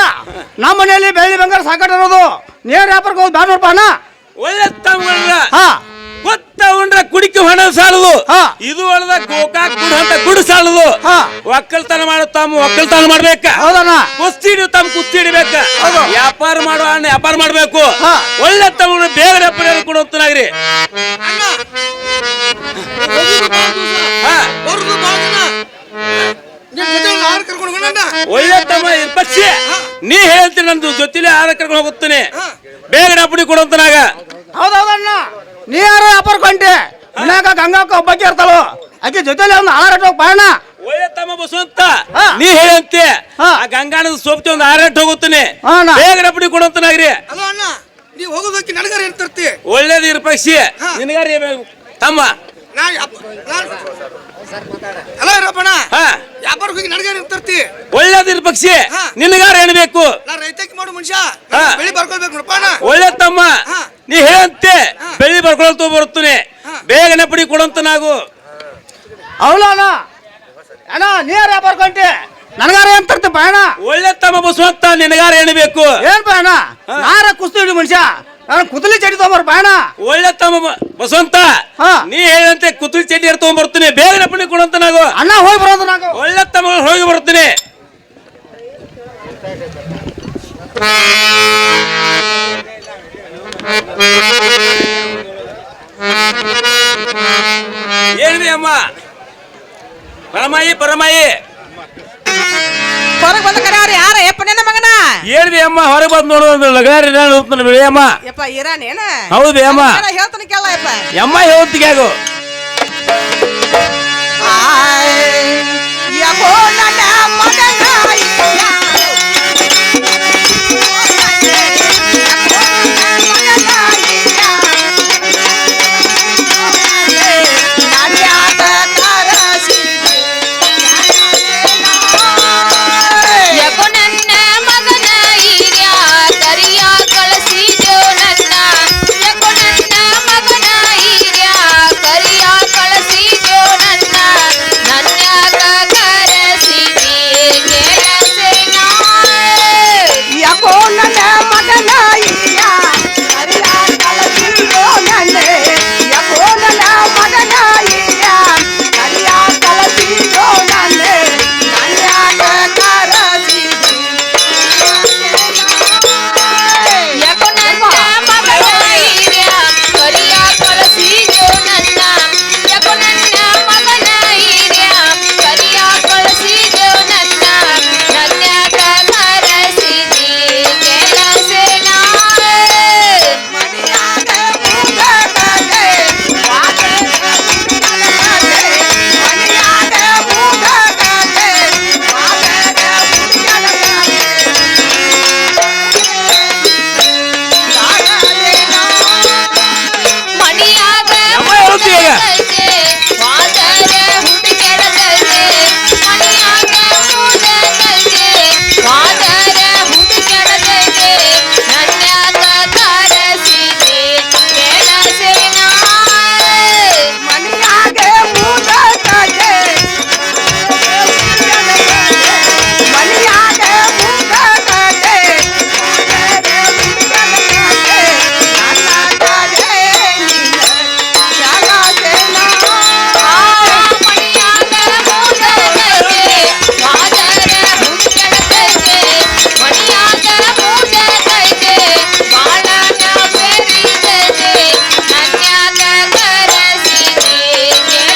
C: ನಮ್ಮ ಮನೆಯಲ್ಲಿ ಬೆಳ್ಳಿ ಬಂಗಾರ ಸಾಕಾಟ ಇರೋದು ನೇರ ವ್ಯಾಪಾರಕ್ಕೆ ಹೋಗಿ ಬ್ಯಾಡ ನೋಡಪ್ಪ ಅಣ್ಣ
A: ಒಳ್ಳೆ ತಮ್ಮಗಳ್ರ
C: ಹಾ
A: ಕೊತ್ತ ಉಂಡ್ರ ಕುಡಿಕೆ ಹಣ ಸಾಲದು
C: ಹಾ.
A: ಇದು ಒಳದ ಗೋಕಾಕ್ ಗುಡ್ ಅಂತ ಗುಡ್ ಸಾಲದು
C: ಹಾ.
A: ಒಕ್ಕಲ್ತನ ಮಾಡೋ ತಮ್ಮ ಒಕ್ಕಲ್ತನ ಮಾಡ್ಬೇಕ
C: ಹೌದಣ್ಣ
A: ಕುಸ್ತಿ ಹಿಡಿಯೋ ತಮ್ಮ ಕುಸ್ತಿ ಹಿಡಿಬೇಕ
C: ಹೌದು.
A: ವ್ಯಾಪಾರ ಮಾಡೋ ಅಣ್ಣ ವ್ಯಾಪಾರ ಮಾಡ್ಬೇಕು
C: ಹಾ.
A: ಒಳ್ಳೆ ತಮ್ಮ ಬೇಗ ವ್ಯಾಪಾರ ಕೊಡುವಂತನಾಗ್ರಿ ಹಾ. ಒಳ್ಳೆ ತಮ್ಮ ಪಕ್ಷಿ ನೀ ಹೇಳ್ತೀನಿ ನಂದು ಜೊತೆಲಿ ಆದ ಕರ್ಕೊಂಡು ಹೋಗುತ್ತೇನೆ ಬೇಗ ಡಪ್ಪಡಿ ಕೊಡುವಂತನಾಗ
C: ಹೌದೌದಣ್ಣ ನೀ ಯಾರೋ ವ್ಯಾಪಾರ ಕೊಂಟೆ ಮನ್ಯಾಗ ಗಂಗಾಕ ಒಬ್ಬಕ್ಕೆ ಇರ್ತಾಳು ಆಕೆ ಜೊತೆಲಿ ಒಂದು ಆಳಾಟ ಹೋಗಿ ಬಾಣ
A: ಒಳ್ಳೆ ತಮ್ಮ ಬಸವಂತ
C: ಹಾ.
A: ನೀ ಹೇಳಂತೆ
C: ಹಾ.
A: ಆ ಗಂಗಾಣದ ಸೋಪ್ತಿ ಒಂದು 6 ಗಂಟೆ ಹೋಗುತ್ತಾನೆ
C: ಹಾ, ಅಣ್ಣ.
A: ಬೇಗ ರಪಡಿ ಕೊಡಂತನಾಗ್ರಿ
F: ಅಲ್ಲ ಅಣ್ಣ ನೀವು ಹೋಗೋದಕ್ಕೆ ನನಗಾರ ಏನ್ ತರ್ತಿ
A: ಒಳ್ಳೇದು ಇರ ಪಕ್ಷಿ
F: ಹಾ.
A: ನಿನಗಾರಿ ತಮ್ಮ
F: ಅಲ್ಲ ಇರಪ್ಪಣ್ಣ
A: ಹಾ
F: ವ್ಯಾಪಾರಕ್ಕೆ ಹೋಗಿ ನನಗಾರ ಏನ್ ತರ್ತಿ
A: ಒಳ್ಳೇದು ಇರ ಪಕ್ಷಿ
F: ಹಾ.
A: ನಿನಗಾರ ಏನ್ಬೇಕು
F: ನಾ ರೈತಕ್ಕೆ ಮಾಡು ಮನುಷ್ಯ
A: ಹಾ.
F: ಬೆಳಿ ಬರ್ಕೊಳ್ಬೇಕು ನೋಡಪ್ಪ ಅಣ್ಣ
A: ಒಳ್ಳೆ ತಮ್ಮ
F: ಹಾ.
A: ನೀ ಹೇಳಂತೆ
F: ಹಾ.
A: ಬೆಳ್ಳಿ ಬರ್ಕೊಳ್ತಾ ಬರುತ್ತಾನೆ
F: ಹಾ.
A: ಬೇಗ ನಪಡಿ ಕೊಡಂತ ನಾವು
C: ಅವಳ ಅಣ್ಣ ನೀರ್ ಬರ್ಕೊಂಟಿ ನನಗಾರ ಏನ್ ತರ್ತಪ್ಪ ಅಣ್ಣ
A: ಒಳ್ಳೆ ತಮ್ಮ ಬಸವಂತ ನಿನಗಾರ ಏನ್ಬೇಕು
C: ಏನ್ ಅಣ್ಣ
A: ಹಾ.
C: ನಾರ ಕುಸ್ತೀವಿ ಮನುಷ್ಯ ನಾನು ಕುದಲಿ ಚಡಿ ತಗೊಂಬರ್ ಅಣ್ಣ
A: ಒಳ್ಳೆ ತಮ್ಮ ಬಸವಂತ
C: ಹಾ.
A: ನೀ ಹೇಳಂತೆ ಕುತ್ತುಲ್ ಚಡ್ಡಿ ತಗೊಂಡ್ ಬರ್ತೀನಿ ಬೇಗ ನಪಡಿ ಕೊಡಂತ ನಾವು
C: ಅಣ್ಣ ಹೋಗಿ ಬರೋದು ನಾವು
A: ಒಳ್ಳೆ ತಮ್ಮ ಹೋಗಿ ಬರ್ತೀನಿ ಏನ್ರಿ ಅಮ್ಮ ಪರಮಾಯಿ
G: ಹೊರಗೆ ಬಂದ ಕರೆ ಅವ್ರು ಯಾರ ಯಪ್ಪ ನನ್ನ ಮಗನ
A: ಏನ್ರಿ ಅಮ್ಮ ಹೊರಗೆ ಬಂದು ನೋಡೋದು ಲಗಾರಿ ಬಿಳಿ ಅಮ್ಮ
G: ಯಪ್ಪ ಇರಾನೇನ
A: ಹೌದು ಬೇ ಅಮ್ಮ
G: ಹೇಳ್ತಾನೆ ಕೇಳ ಯಪ್ಪ
A: ಅಮ್ಮ ಹೇಳ್ತಿಗ್ಯಾಗು
G: ಯಾಕೋ ನನ್ನ ಮಗನ
D: ಯಾಕೋ ನನ್ನ ಮಗನ ಹಿರಿಯ ಕರಿಯ ಕಳಿಸಿದ್ಯೋ ನನ್ನ ಯಾಕೋ ನನ್ನ ಮಗನ ಹಿರಿಯ ಕರಿಯ ಕಳಿಸಿದ್ಯೋ ನನ್ನ ನನ್ಯಾಗ ಕರೆಸಿದಿ ಕೇಳಸೇನ
G: ಯಾಕೋ ನನ್ನ ಮಗನ ಹಿರಿಯ ಕರಿಯ ಕಳಿಸಿದ್ಯೋ ನನ್ನ ಯಾಕೋ ನನ್ನ ಮಗನ ಹಿರಿಯ ಕರಿಯ ಕಳಿಸಿದ್ಯೋ ನನ್ನ ನನ್ಯಾಗ
D: ಯಾಕೋ ನನ್ನ ಮಗನ ಹಿರಿಯ ಕರಿಯ ಕಳಿಸಿದ್ಯೋ ನನ್ನ ಯಾಕೋ ನನ್ನ ಮಗನ ಹಿರಿಯ ಕರಿಯ ಕಳಿಸಿದ್ಯೋ ನನ್ನ ನನ್ಯಾಗ ಕರೆಸಿದಿ ಕೇಳಸೇನ ಮಣಿಯಾಗ
A: ಅಮ್ಮ ಹೇಳ್ತೀಗ
D: ವಾದರ ಹುಡುಕೆಡದೈತೆ ಮಣಿಯಾಗ ಮೂದದೈತೆ ವಾದರ ಹುಡುಕೆಡದೈತೆ ನನ್ಯಾಗ ಕರೆಸಿದೆ ಕೇಳಸೇನ
G: ಮನೆಯಾಗ ಮೂದಕತೆ ಮನೆಯಾಗ ಮೂದಕತೆ
D: ಮಣಿಯಾಗ ಮೂದದೈತೆ ವಾದರ ಹುಡುಕೆಡದೈತೆ ಮಣಿಯಾಗ ಮೂದದೈತೆ ಬಾಳನ ಬೆರಿದೈತೆ ನನ್ಯಾಗ ಕರೆಸಿದೆ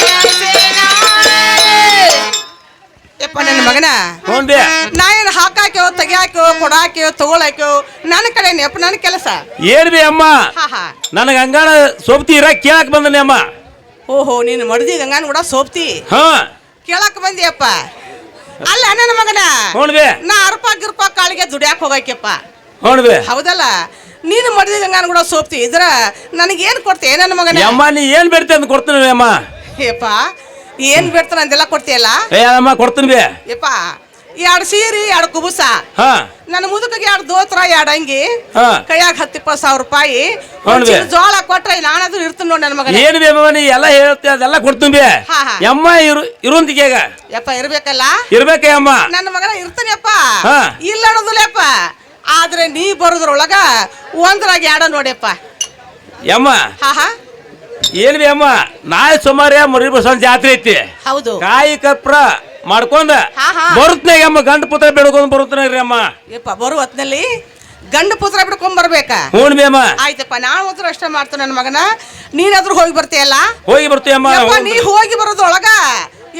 D: ಕೇಳಸೇನ
G: ಯಪ್ಪ ನನ್ನ ಮಗನ
A: ನೋಡ್ಬೇ
G: ನಾ ಏನು ಹಾಕಾಕ್ಯೋ ತೆಗಿಯಾಕ್ಯೋ ಕೊಡಾಕ್ಯೋ ತಗೊಳಾಕ್ಯೋ ನನ್ನ ಕಡೆ ಯಪ್ಪ ನನ್ನ ಕೆಲಸ
A: ಏನ್ ಬಿ ಅಮ್ಮ
G: ಹಾ ಹಾ
A: ನನಗ ಗಂಗಾಣ ಸೋಪ್ತಿ ಇರ ಕೇಳಕ್ ಬಂದನೆ ಅಮ್ಮ
G: ಓಹೋ ನೀನು ಮಡದಿ ಗಂಗಾನ ಕೂಡ ಸೋಪ್ತಿ
A: ಹಾ
G: ಕೇಳಕ್ ಬಂದಿಯಪ್ಪ ಅಲ್ಲ ನನ್ನ ಮಗನ
A: ನೋಡ್ಬೇ
G: ನಾ ಅರ್ಪ ಗಿರ್ಪ ಕಾಳಿಗೆ ದುಡ್ಯಾಕ್ ಹೋಗಕ್ಯಪ್ಪ
A: ನೋಡ್ಬೇ
G: ಹೌದಲ್ಲ ನೀನು ಮಡದಿ ಗಂಗಾನ ಕೂಡ ಸೋಪ್ತಿ ಇದ್ರ ನನಗೇನ್ ಕೊಡ್ತೀಯ ನನ್ನ ಮಗನ
A: ಅಮ್ಮ ನೀ ಏನ್ ಬೇಡ್ತಿ ಅಂತ ಕೊಡ್ತೀನಿ ಅಮ್ಮ
G: ಯಪ್ಪ ಏನ್ ಬಿಡ್ತಾನ ಅಂತೆಲ್ಲ ಕೊಡ್ತೀಯಲ್ಲ
A: ಏ ಅಮ್ಮ ಕೊಡ್ತೀನಿ ಬೇ
G: ಯಪ್ಪ 2 ಸೀರೆ 2 ಕುಬುಸ
A: ಹಾ
G: ನನ್ನ ಮುದುಕಿಗೆ 2 ದೋತ್ರ 2 ಅಂಗಿ
A: ಹಾ.
G: ಕೈಯಾಗ 10-20 ರೂಪಾಯಿ
A: ನೋಡ್ಬೆ.
G: ಒಂದ್ ಚೀಲ ಜೋಳ ಕೊಟ್ರೆ ನಾನಾದ್ರೂ ಇರ್ತೀನಿ ನೋಡಿ ನನ್ನ ಮಗನ
A: ಏನ್ ಬೇ ಅಮ್ಮ ನೀ ಎಲ್ಲ ಹೇಳ್ತಿ ಅದೆಲ್ಲ ಕೊಡ್ತೀನಿ ಬೇ
G: ಹಾ, ಹಾ.
A: ಅಮ್ಮ ಇರುವಂತಿಗೆಗ
G: ಯಪ್ಪ ಇರ್ಬೇಕಲ್ಲ
A: ಇರ್ಬೇಕೆ ಅಮ್ಮ
G: ನನ್ನ ಮಗನ ಇರ್ತಾನೆಯಪ್ಪ
A: ಹಾ.
G: ಇಲ್ಲ ಅನ್ನೋದಿಲ್ಲಪ್ಪ ಆದ್ರೆ ನೀ ಬರೋದ್ರೊಳಗ ಒಂದ್ರಾಗ 2 ನೋಡ್ಯಪ್ಪ
A: ಅಮ್ಮ
G: ಹಾ ಹಾ
A: ಏನ್ ಬಿ ಅಮ್ಮ ನಾಳೆ ಸುಮಾರು ಮರಿ ಬಸವನ ಜಾತ್ರೆ ಐತಿ
G: ಹೌದು
A: ಕಾಯಿ ಕಪ್ರ ಮಾಡ್ಕೊಂಡ
G: ಹಾ, ಹಾ.
A: ಬರುತ್ತನಾಗ ಅಮ್ಮ ಗಂಡ ಪುತ್ರ ಬೆಳ್ಕೊಂಡ್ ಬರುತ್ತನಾಗ್ರಿ ಅಮ್ಮ
G: ಯಪ್ಪ ಬರೋ ಹೊತ್ನಲ್ಲಿ ಗಂಡು ಪುತ್ರ ಬಿಡ್ಕೊಂಡ್ ಬರ್ಬೇಕಾ
A: ಹ್ಞೂ ಬಿ ಅಮ್ಮ
G: ಆಯ್ತಪ್ಪ ನಾನು ಮಾತ್ರ ಅಷ್ಟೇ ಮಾಡ್ತೇನೆ ನನ್ನ ಮಗನ ನೀನಾದ್ರೂ ಹೋಗಿ ಬರ್ತೀಯಲ್ಲ
A: ಹೋಗಿ ಬರ್ತೀವಿ ಅಮ್ಮ
G: ಯಪ್ಪ ನೀ ಹೋಗಿ ಬರೋದ್ರೊಳಗ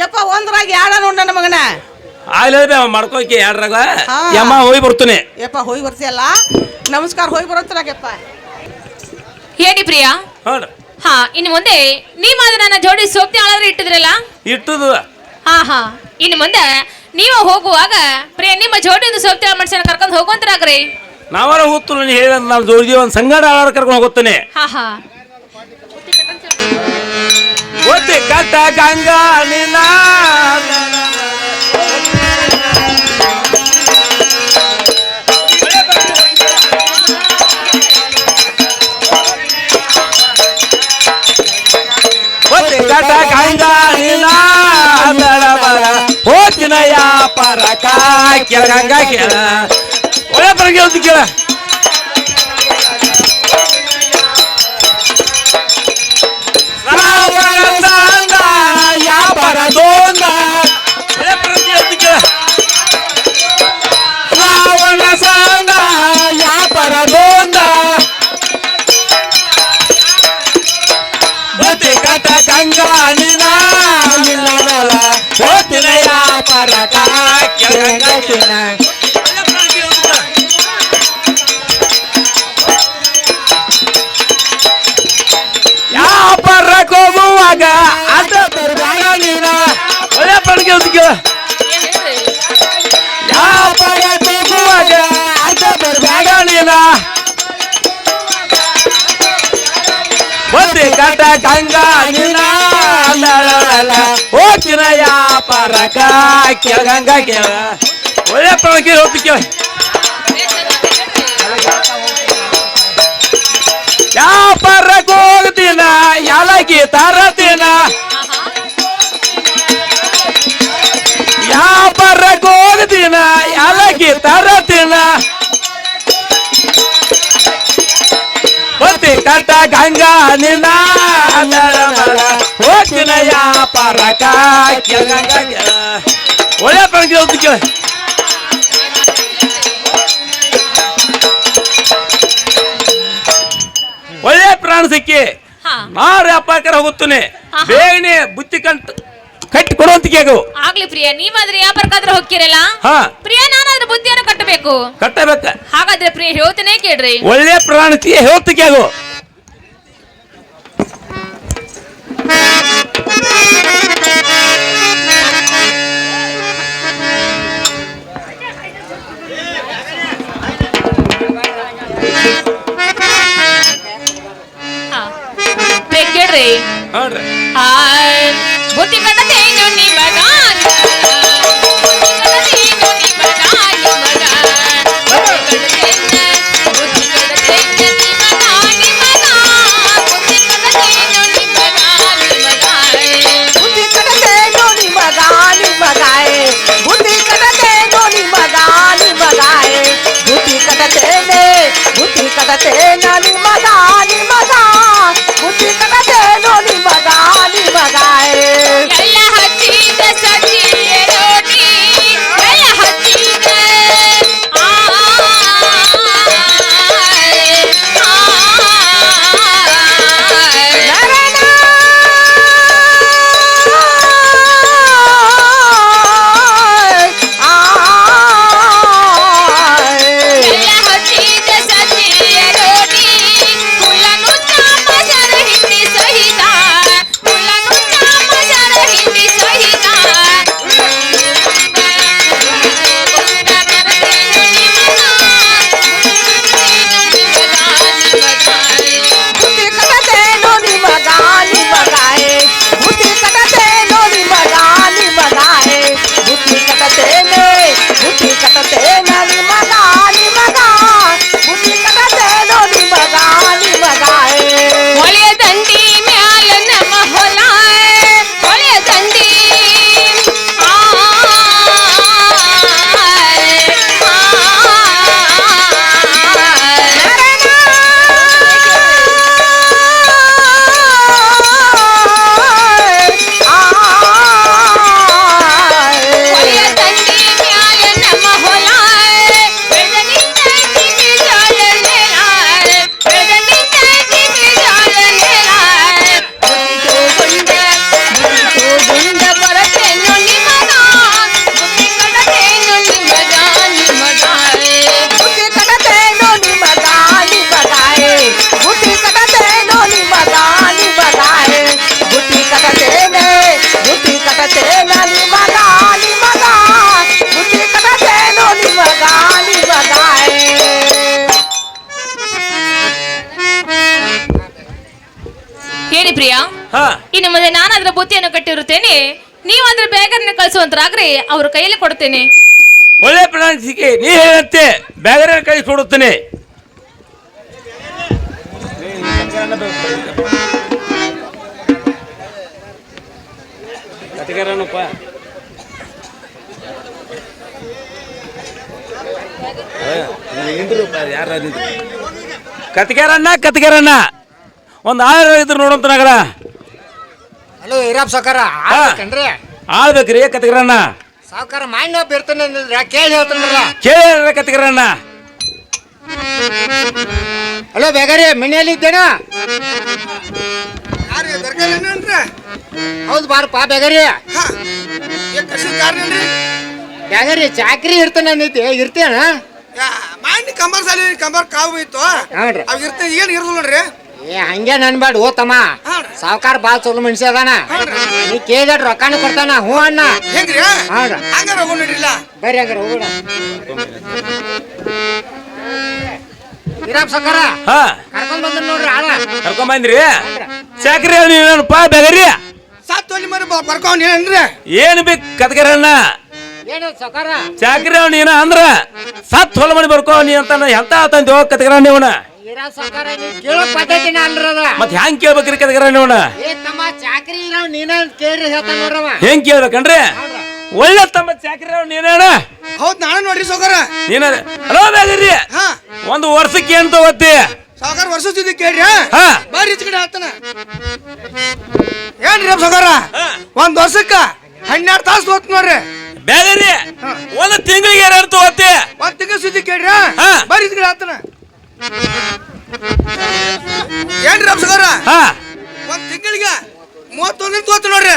G: ಯಪ್ಪ ಒಂದ್ರಾಗ 2 ನೋಡ್ ನನ್ನ ಮಗನ
A: ಆಗ್ಲೇ ಮಾಡ್ಕೋಕೆ ಎರಡ್ರಾಗ
G: ಹಾ.
A: ಅಮ್ಮ ಹೋಗಿ ಬರ್ತೀನಿ
G: ಯಪ್ಪ ಹೋಗಿ ಬರ್ತೀಯಲ್ಲ ನಮಸ್ಕಾರ ಹೋಗಿ ಬರೋತ್ರಾಗಪ್ಪ
D: ಹೇಳಿ ಪ್ರಿಯಾ
A: ನೋಡ್ರಿ
D: ಹಾ ಇನ್ನು ಮುಂದೆ ನೀವಾದ ನನ್ನ ಜೋಡಿ ಸೋಪ್ತಿ ಆಳಾದ್ರೆ ಇಟ್ಟಿದ್ರಲ್ಲ
A: ಇಟ್ಟದು
D: ಹಾ ಹಾ ಇನ್ನು ಮುಂದೆ ನೀವು ಹೋಗುವಾಗ ಪ್ರಿಯ ನಿಮ್ಮ ಜೋಡಿಯಿಂದ ಸೋಪ್ತಿ ಮನುಷ್ಯನ ಕರ್ಕೊಂಡು ಹೋಗುವಂತರಾಗ್ರಿ.
A: ನಾವಾರ ಹೋಗ್ತು ನೀನು ಹೇಳಿದ ನಾವು ಜೋಡಿ ಒಂದು ಸಂಗಡ ಆಳ ಕರ್ಕೊಂಡು ಹೋಗುತ್ತೇನೆ.
D: ಹಾ ಹಾ
A: ಒತ್ತಿ ಕಟ್ಟ ಗಂಗಾ ನಿನ್ನ ಒತ್ತಿ ಕಟ್ಟ ಗಂಗಾ ನಿನ್ನ ಹೋತಿನ ಪರಕ ಕೆಳ ಗಂಗಾ ಕೇಳ ಒಳ್ಳೆ ಪರಗೆ ಹೋಗ್ತಿ ಕೇಳ ಪರದೋಂದ ಒಳ್ಳೆ ಪರಗೆ ಹೋಗ್ತಿ ಕೇಳ ರಾವಣ ಸಂಗ ಯಾ ಪರದೋಂದ ಒತ್ತಿ ಕಟ್ಟ ಗಂಗಾ ನಿನ್ನ ಹೋತಿನ ಪರಕ ಕೆಳ ಗಂಗಾ ಕೇಳ ಪರಕ್ ಹೋಗುವಾಗ ಅಡ್ಡ ಬರ್ಬೇಡ ನೀನ ಒಳ್ಳೆ ಪರಗೆ ಹೋಗ್ತಿ ಕೇಳ ಯಾವ ಪರಕ್ ಹೋಗುವಾಗ ಅಡ್ಡ ಬರ್ಬೇಡ ನೀನ ಒತ್ತಿ ಕಟ್ಟ ಗಂಗಾ ನಿನ್ನ ಹೋಗ್ತಿನ ಯಾ ಪರಕ ಕೆಳ ಗಂಗಾ ಕೇಳ ಒಳ್ಳೆ ಪರಗೆ ಹೋಗ್ತಿ ಕೇಳ ಯಾವ ಪರಕ್ ಹೋಗ್ತೀನ ಯಾಲಕ್ಕಿ ತರತೀನ ಯಾವ ಪರಕ್ ಹೋಗ್ತೀನ ಯಾಲಕ್ಕಿ ತರತೀನ ಒತ್ತಿ ಕಟ್ಟ ಗಂಗಾ ನಿನ್ನ ಹೋಗ್ತೀನ ಯಾ ಪರಕ ಕೆಳ ಗಂಗಾ ಕೇಳ ಒಳ್ಳೆ ಪರಗೆ ಹೋಗ್ತಿ ಕೇಳ ಒಳ್ಳೆ ಪ್ರಾಣ ಸಿಕ್ಕಿ
D: ಹಾ
A: ನಾರು ವ್ಯಾಪಾರ ಹೋಗುತ್ತೇನೆ ಬೇಗನೆ ಬುತ್ತಿ ಕಟ್ಟಿ ಕೊಡುವಂತ ಕೇಗು
D: ಆಗ್ಲಿ ಪ್ರಿಯ ನೀವಾದ್ರೆ ವ್ಯಾಪಾರಕ್ಕಾದ್ರೆ ಹೋಗ್ತಿರಲ್ಲ
A: ಹಾ
D: ಪ್ರಿಯ ನಾನಾದ್ರೆ ಬುದ್ಧಿಯನ್ನು ಕಟ್ಟಬೇಕು.
A: ಕಟ್ಟಬೇಕ
D: ಹಾಗಾದ್ರೆ ಪ್ರಿಯ ಹೇಳ್ತೇನೆ ಕೇಳ್ರಿ.
A: ಒಳ್ಳೆ ಪ್ರಾಣತಿ ಹೇಳ್ತಿ ಕೇಗು
D: ಹಾ ಪ್ರಿಯ ಕೇಳ್ರಿ.
A: ನೋಡ್ರಿ
D: ಬುದ್ಧಿ ಕಟ್ಟತೇನು ನಿಮಗ ಎಲ್ಲ ಹಚ್ಚಿದ ಸಚಿಯ ರೋಟಿ ಎಲ್ಲ ಹಚ್ಚಿದ ಎಲ್ಲ ಹಚ್ಚಿದ ಸಚಿಯ ರೋಟಿ ಆಗಲಿ ಪ್ರಿಯ.
A: ಹಾ
D: ಇನ್ನು ಮುಂದೆ ನಾನು ಅದರ ಬುತ್ತಿಯನ್ನು ಕಟ್ಟಿರುತ್ತೇನೆ. ನೀವು ಅದ್ರ ಬ್ಯಾಗರ್ನ ಕಳಿಸುವಂತರಾಗ್ರಿ ಅವ್ರ ಕೈಯಲ್ಲಿ ಕೊಡ್ತೇನೆ.
A: ಒಳ್ಳೆ ಪ್ರಣಾಳಿಕೆ ನೀ ಹೇಳಂತೆ ಬ್ಯಾಗರ ಕೈ ಕೊಡುತ್ತೇನೆ. ಕತ್ಗೆರನ್ನ ಒಂದು 6 ಇದ್ರು ನೋಡಂತ ನಗರ
B: ಹಲೋ ಈರಪ್ಪ ಸಾವ್ಕಾರ ಆಳ್ಬೇಕೇನ್ರಿ?
A: ಆಳ್ಬೇಕ್ರಿ ಕತ್ಗೆರನ್ನ.
B: ಸಾವ್ಕಾರ ಮಾನ್ಯ ಇರ್ತಾನೆ ಅಂದಿದ್ರ ಕೇಳಿ ಹೇಳ್ತಾನಲ್ಲ.
A: ಕೇಳ ಕತ್ಗೆರನ್ನ.
B: ಹಲೋ ಬೇಗಾರಿ ಮನೆಯಲ್ಲಿ ಇದ್ದೇನೋ?
F: ಯಾರು ದರ್ಗಾರ್ ಏನೇನ್ರಿ?
B: ಹೌದು ಬಾರಪ್ಪ ಬೇಗಾರಿ.
F: ಹಾ ಏನ್ ಕರ್ಸಿದ ಕಾರಣ ಏನ್ರಿ?
B: ಬೇಗಾರಿ ಚಾಕ್ರಿ ಇರ್ತಾನೆ ಅಂದಿದ್ದೆ ಇರ್ತೇನ?
F: ಮಾನ್ಯ ಕಂಬರ್ ಸಾಲಿ ಕಂಬರ್ ಕಾವು ಇತ್ತು
B: ಹೌದ್ರಿ.
F: ಅವ್ ಇರ್ತ ಏನ್ ಇರೋದು ನೋಡ್ರಿ.
B: ಏ ಹಂಗೆ ನನ್ಬೇಡ ಓತಮ್ಮ.
F: ಹೌದ್ರಿ.
B: ಸಾವ್ಕಾರ ಬಾಳ ಚಲೋ ಮನುಷ್ಯ ಅದಾನ. ನೀ ಕೇಳಿದ ರೊಕ್ಕಾನು ಕೊಡ್ತಾನ. ಹ್ಞೂ ಅಣ್ಣ.
F: ಹೆಂಗ್ರಿ?
B: ಹೌದ್ರಿ.
F: ಹಂಗಾರ ಹೋಗೋಣ ನಡ್ರಿಲ್ಲ.
B: ಬರ್ರಿ ಹಂಗಾರ ಹೋಗೋಣ. ಈರಪ್ಪ ಸಾವ್ಕಾರ
A: ಹಾ
B: ಕರ್ಕೊಂಡ್ ಬಂದ್ರ ನೋಡ್ರಿ ಆಳ.
A: ಕರ್ಕೊಂಡ್ ಬಂದ್ರಿ ಚಾಕ್ರಿ ಏನಪ್ಪ ಬೇಗರಿ
F: ಸಾತ್ ಅಲ್ಲಿ ಮರಿ ಬರ್ಕೊಂಡ್ ಏನ್ರಿ?
A: ಏನ್ ಬೇಕು ಕತ್ಗೆರನ್ನ?
B: ಏನು ಸಾವ್ಕಾರ?
A: ಚಾಕ್ರಿ ಅವ್ನ ಏನ ಅಂದ್ರ ಸತ್ ಹೊಲ ಮಾಡಿ ಬರ್ಕೋ ನೀ ಅಂತ ಎಂತ ಆತಂತ ಕತ್ಗೆರ ನೀವನ.
B: ಈರಪ್ಪ ಸಾವ್ಕಾರ ನೀನ್ ಕೇಳೋ ಪದ್ಧತಿನ ಅಲ್ರದ.
A: ಮತ್ ಹೆಂಗ್ ಕೇಳ್ಬೇಕ್ರಿ ಕತ್ಗೆರ ನೀವನ?
B: ಏ ತಮ್ಮ ಚಾಕ್ರಿ ಇರೋ ನೀನ ಕೇಳ್ರಿ ಹೇಳ್ತಾನ ನೋಡ್ರವ.
A: ಹೆಂಗ್ ಕೇಳ್ಬೇಕನ್ರಿ? ಒಳ್ಳೆ ತಮ್ಮ ಚಾಕ್ರಿ ಅವ್ನ ನೀನೇನ
F: ಹೌದ್ ನಾಳೆ ನೋಡ್ರಿ ಸಾವ್ಕಾರ.
A: ನೀನ ಹಲೋ ಬೇಗರಿ
F: ಹಾ
A: ಒಂದು ವರ್ಷಕ್ಕೆ ಏನ್ ತಗೋತಿ?
F: ಸಾವ್ಕಾರ ವರ್ಷ ಸುದ್ದಿ ಕೇಳ್ರಿ.
A: ಹಾ
F: ಬಾರಿ ಕಡೆ ಹೇಳ್ತಾನ ಏನ್ರಿ ಸಾವ್ಕಾರ? ಒಂದ್ ವರ್ಷಕ್ಕ 12 ತಾಸು ಹೋತ್ ನೋಡ್ರಿ.
A: ಬೇಗರಿ ಒಂದು ತಿಂಗಳಿಗೆ 2 ತಗೋತಿ?
F: ಒಂದ್ ತಿಂಗಳ ಸುದ್ದಿ ಕೇಳ್ರಿ.
A: ಹಾ.
F: ಬಾರಿ ಕಡೆ ಹೇಳ್ತಾನ ಏನ್ರಿ ಸಾವ್ಕಾರ?
A: ಹಾ
F: ಒಂದ್ ತಿಂಗಳಿಗೆ 31 ದಿನ ತಗೋತ ನೋಡ್ರಿ.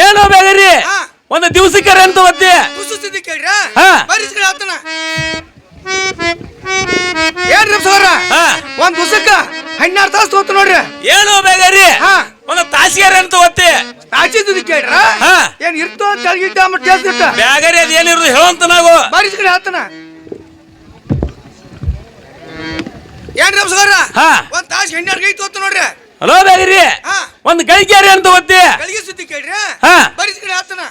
A: ಏನು ಬೇಗರಿ
F: ಹಾ.
A: ಒಂದು ದಿವಸಕ್ಕೆ 2 ತಗೋತಿ?
F: ತುಸು ಸುದ್ದಿ ಕೇಳ್ರಿ.
A: ಹಾ.
F: ಬಾರಿ ಕಡೆ ಹೇಳ್ತಾನ ಏನ್ರಿ ಸಾವ್ಕಾರ?
A: ಹಾ
F: ಒಂದ್ ದಿವಸಕ್ಕ 12 ತಾಸು ತಗೋತ ನೋಡ್ರಿ.
A: ಏನು ಬೇಗರಿ
F: ಹಾ.
A: ಒಂದು ತಾಸಿಗೆ 2 ತಗೋತಿ?
F: ತಾಚಿ ಸುದ್ದಿ ಕೇಳ್ರ.
A: ಹಾ.
F: ಏನ್ ಇರ್ತೋ ಅಂತ ಗಿಡ್ಡ ಟೇಸ್ಟ್
A: ಬ್ಯಾಗರಿ ಅದ್ ಏನಿರೋದು ಹೇಳಂತ ನಾವು.
F: ಬಾರಿ ಕಡೆ ಹೇಳ್ತಾನ ಏನ್ರಿ ಸಾವ್ಕಾರ?
A: ಹಾ
F: ಒಂದ್ ತಾಸು 12 ಗೈ ತಗೋತ ನೋಡ್ರಿ.
A: ಹಲೋ ಬೇಗರಿ
F: ಹಾ.
A: ಒಂದು ಗಳಿಗೆ 2 ತಗೋತಿ?
F: ಗಳಿಗೆ ಸುದ್ದಿ ಕೇಳ್ರಿ.
A: ಹಾ.
F: ಬಾರಿ ಕಡೆ ಹೇಳ್ತಾನ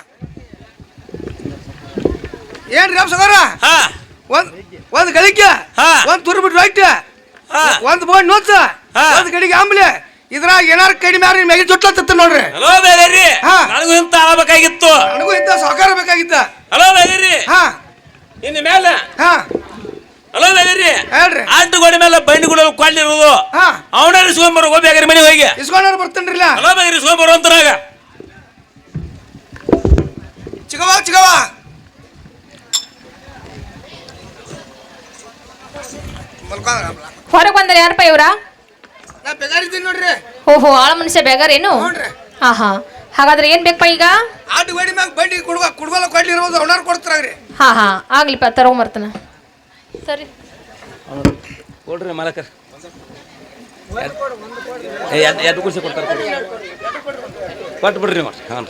F: ಏನ್ರಿ ಸಾವ್ಕಾರ?
A: ಹಾ
F: ಒಂದ್ ಗಳಿಗೆ
A: ಹಾ.
F: ಒಂದ್ ತುರ್ ಬಿಟ್ಟು ರೈಟ್
A: ಹಾ
F: ಒಂದ್ ಬೋರ್ಡ್ ನೋಡ್ಸ
A: ಹಾ.
F: ಒಂದ್ ಗಡಿಗೆ ಆಂಬ್ಲೆ ಇದ್ರಾಗ ಏನಾರ ಕಡಿಮೆ ಆದ್ರೆ ಮೆಗಿ ಜೊಟ್ಲತ್ತ ನೋಡ್ರಿ.
A: ಹಲೋ ಬೇಗರಿ
F: ಹಾ.
A: ನನಗೂ ಇಂತ ಆಗಬೇಕಾಗಿತ್ತು.
F: ನನಗೂ ಇಂತ ಸಾವ್ಕಾರ ಬೇಕಾಗಿತ್ತ.
A: ಹಲೋ ಬೇಗರಿ
F: ಹಾ
A: ಇನ್ನು ಮೇಲೆ
F: ಹಾ
A: ಹಲೋ ಬೇಗರಿ
F: ಹೇಳ್ರಿ.
A: ಆಟು ಗೋಡೆ ಮೇಲೆ ಬಂಡಿಗಳು ಕೊಂಡಿರೋದು
F: ಹಾ
A: ಅವನ ಇಸ್ಕೊಂಬರು ಬೇಗರಿ ಮನೆ ಹೋಗಿ.
F: ಇಸ್ಕೊಂಡ್ರ ಬರ್ತೇನ್ರಿಲ್ಲ.
A: ಹಲೋ ಬೇಗರಿ ಇಸ್ಕೊಂಬರು ಅಂತನಾಗ
F: ಚಿಗವ ಚಿಗವ
D: ಹೊರಗೆ ಬಂದರೆ ಯಾರಪ್ಪ ಇವ್ರ?
F: ನಾ ಬೇಕಾರಿದ್ದೀನಿ ನೋಡ್ರಿ.
D: ಓಹೋ ಆಳ ಮನುಷ್ಯ ಬೇಗಾರೇನು?
F: ನೋಡ್ರಿ
D: ಹಾ ಹಾ ಹಾಗಾದ್ರೆ ಏನ್ ಬೇಕಪ್ಪ ಈಗ?
F: ಆಟು ಗಾಡಿ ಮ್ಯಾಗ ಬಂಡಿ ಕುಡ್ಗೋಲ ಕೊಡ್ಲಿರೋದು ಅವನಾರು ಕೊಡ್ತಾರ್ರಿ.
D: ಹಾ ಹಾ ಆಗ್ಲಿಪ್ಪ ತಗೊಂಬರ್ತಾನ. ಸರಿ
A: ಕೊಡ್ರಿ ಮಾಲಕರ್ ಎರಡು ಖುಷಿ ಕೊಡ್ತಾರೆ ಕೊಟ್ಟು ಬಿಡ್ರಿ ಹಾಂ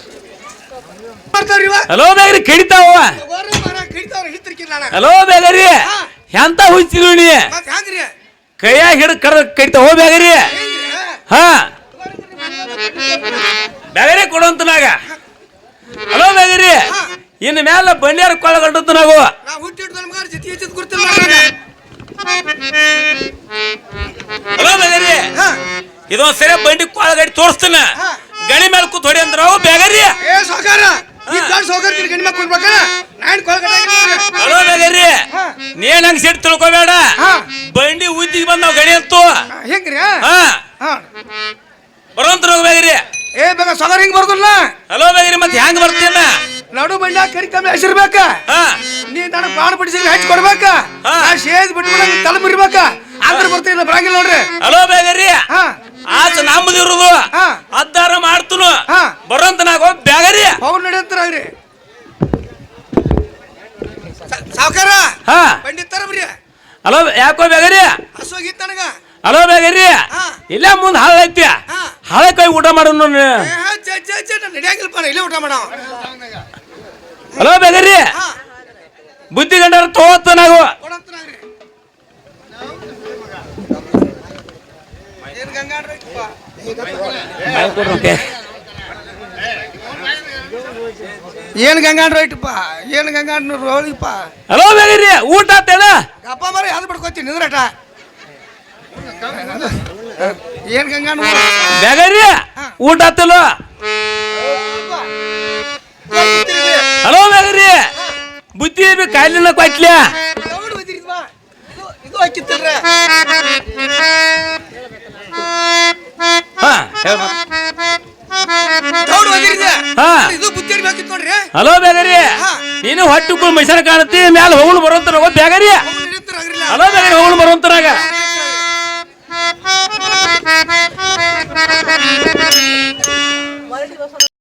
F: ಮಾಡ್ತಾರ್ರಿ ಇವ.
A: ಹಲೋ ಬೇಗರಿ ಕಡಿತಾವ.
F: ತಗೋರಿ ಮಾರ ಕಿಡಿತಾವ್ರ ಹಿತ್ತರಿಕಿಲ್ಲ ನಾನು.
A: ಹಲೋ ಬೇಗರಿ ಎಂತ ಹುಚ್ಚಿದ್ರು ನೀ
F: ಮತ್ ಹ್ಯಾಂಗ್ರಿ?
A: ಕೈಯಾಗ ಹಿಡಿದು ಕಡಿತಾವ ಬೇಗರಿ.
F: ಹೆಂಗ್ರಿ?
A: ಹಾ ಬೇಗರಿ ಕೊಡುವಂತನಾಗ. ಹಲೋ ಬೇಗರಿ ಇನ್ನು ಮ್ಯಾಲ ಬಂಡ್ಯಾರ ಕೊಳ್ಳಗಂಟು ನಾವು.
F: ನಾ ಹುಟ್ಟಿಟ್ಟು ನಮ್ಗಾರ ಜೊತೆ ಹೆಚ್ಚಿದ್ ಗುರ್ತಿಲ್ಲ ಮಾಡ್ರಿ.
A: ಹಲೋ ಬೇಗರಿ
F: ಹಾ
A: ಇದೊಂದ್ ಸರಿ ಬಂಡಿ ಕೊಳಗಡಿ ತೋರಿಸ್ತಾನ
F: ಹಾ.
A: ಗಣಿ ಮೇಲೆ ಕೂತ್ ಹೊಡಿ ಅಂದ್ರ ಅವು ಬೇಗರಿ.
F: ಏ ಸಾವ್ಕಾರ ಈ ದೊಡ್ಡ ಸಾವ್ಕಾರ ಗಣಿ ಮ್ಯಾಗ ಕೊಡ್ಬೇಕ ನಾನ್ ಕೊಳಗಡೆ
A: ಹಲೋ ಬೇಗರಿ ನೀನ್ ಹಂಗ ಸಿಟ್ಟು ತಿಳ್ಕೊಬೇಡ.
F: ಹಾ.
A: ಬಂಡಿ ಉದ್ದಿಗೆ ಬಂದಾವ್ ಗಣಿ ಅಂತೂ.
F: ಹೆಂಗ್ರಿ?
A: ಹಾ
F: ಹಾ
A: ಬರುವಂತ ಬೇಗರಿ.
F: ಏ ಬೇಗ ಸಾವ್ಕಾರ ಹಿಂಗ್ ಬರ್ದಲ್ಲ.
A: ಹಲೋ ಬೇಗರಿ ಮತ್ತೆ ಹೆಂಗ್ ಬರ್ತೀನ?
F: ನಡು ಬಂಡ್ಯಾಗ ಕರಿ ಕಮ್ಮಿ ಹಸಿರ್ಬೇಕ.
A: ಹಾ
F: ನೀ ನನಗ್ ಪ್ರಾಣ ಬಿಡಿಸಿದ್ರೆ ಹೆಚ್ಚು ಕೊಡ್ಬೇಕ.
A: ಹಾ.
F: ನಾ ಶೇದ್ ಬಿಟ್ಬಿಡ ತಲೆ ಮುರಿಬೇಕ. ಆದ್ರೆ ಬರ್ತಿಲ್ಲ ಬರಂಗಿಲ್ಲ ನೋಡ್ರಿ.
A: ಹಲೋ ಬೇಗರಿ
F: ಹಾ
A: ಆತ ನಮ್ಮದಿರುದು
F: ಹಾ.
A: ಅದ್ದಾರ ಮಾಡ್ತನು
F: ಹಾ.
A: ಬರೋಂತ ನಾಗೋ ಬ್ಯಾಗರಿ.
F: ಹೋಗ್ ನಡೆಯಂತಾರ್ರಿ ಸಾವ್ಕಾರ.
A: ಹಾ
F: ಬಂಡಿ ತರಬ್ರಿ.
A: ಹಲೋ ಯಾಕೋ ಬೇಗರಿ?
F: ಹಸುವಾಗಿತ್ತು ನನಗ.
A: ಹಲೋ ಬೇಗರಿ
F: ಹಾ.
A: ಇಲ್ಲೇ ಮುಂದ್ ಹಾಳ ಐತಿ
F: ಹಾ.
A: ಹಾಳೆ ಕೈ ಊಟ ಮಾಡು
F: ನಾನು ನಡೆಯಂಗಿಲ್ಲಪ್ಪ ನಾ ಇಲ್ಲೇ ಊಟ ಮಾಡೋ.
A: ಹಲೋ ಬೇಗರಿ
F: ಹಾ
A: ಬುದ್ಧಿ ಗಂಡರ ತೋತ ನಾವು
F: ಕೊಡಂತಾರ್ರಿ. ಗಂಗಾಡ್ರ ಐತಪ್ಪ. ಏನ್ ಗಂಗಾಡ್ರ ಐತಪ್ಪ ಏನ್ ಗಂಗಾಡ್ರ ರೋಳಿಪ್ಪ
A: ಹಲೋ ಬೇಗರಿ ಊಟ ಆತೇನ
F: ಗಪ್ಪ ಮರಿ ಅದು ಬಿಡ್ಕೋತೀನಿ ನಿಂದ್ರಟ ಏನ್ ಗಂಗಾಡ್ರ
A: ಬೇಗರಿ ಊಟ ಆತಲ್ಲ ಹಲೋ ಬೇಗರಿ ಬುದ್ಧಿ ಕಾಯಿಲಿನ ಕೊಟ್ಲ
F: ಇದು ಹಾಕಿತ್ತಲ್ರ
A: ಹಾ ಹೇಳ್ ಮತ್ತ್.
F: ದೌಡ್ ಹೋಗಿರಿದೆ
A: ಹಾ.
F: ಇದು ಬುದ್ಧಿ ಇರ್ಬೇಕಿತ್ತು ನೋಡ್ರಿ
A: ಹಲೋ ಬೇಗರಿ ನೀನು ಹೊಟ್ಟುಗಳು ಮೈಸೂರು ಕಾಣತಿ ಮ್ಯಾಲ ಹೋಗ್ಲು ಬರೋಂತಾರ ಬೇಗರಿ ಹಲೋ ಬೇಗರಿ ಹೋಗ್ಲು ಬರೋಂತಾರಾಗ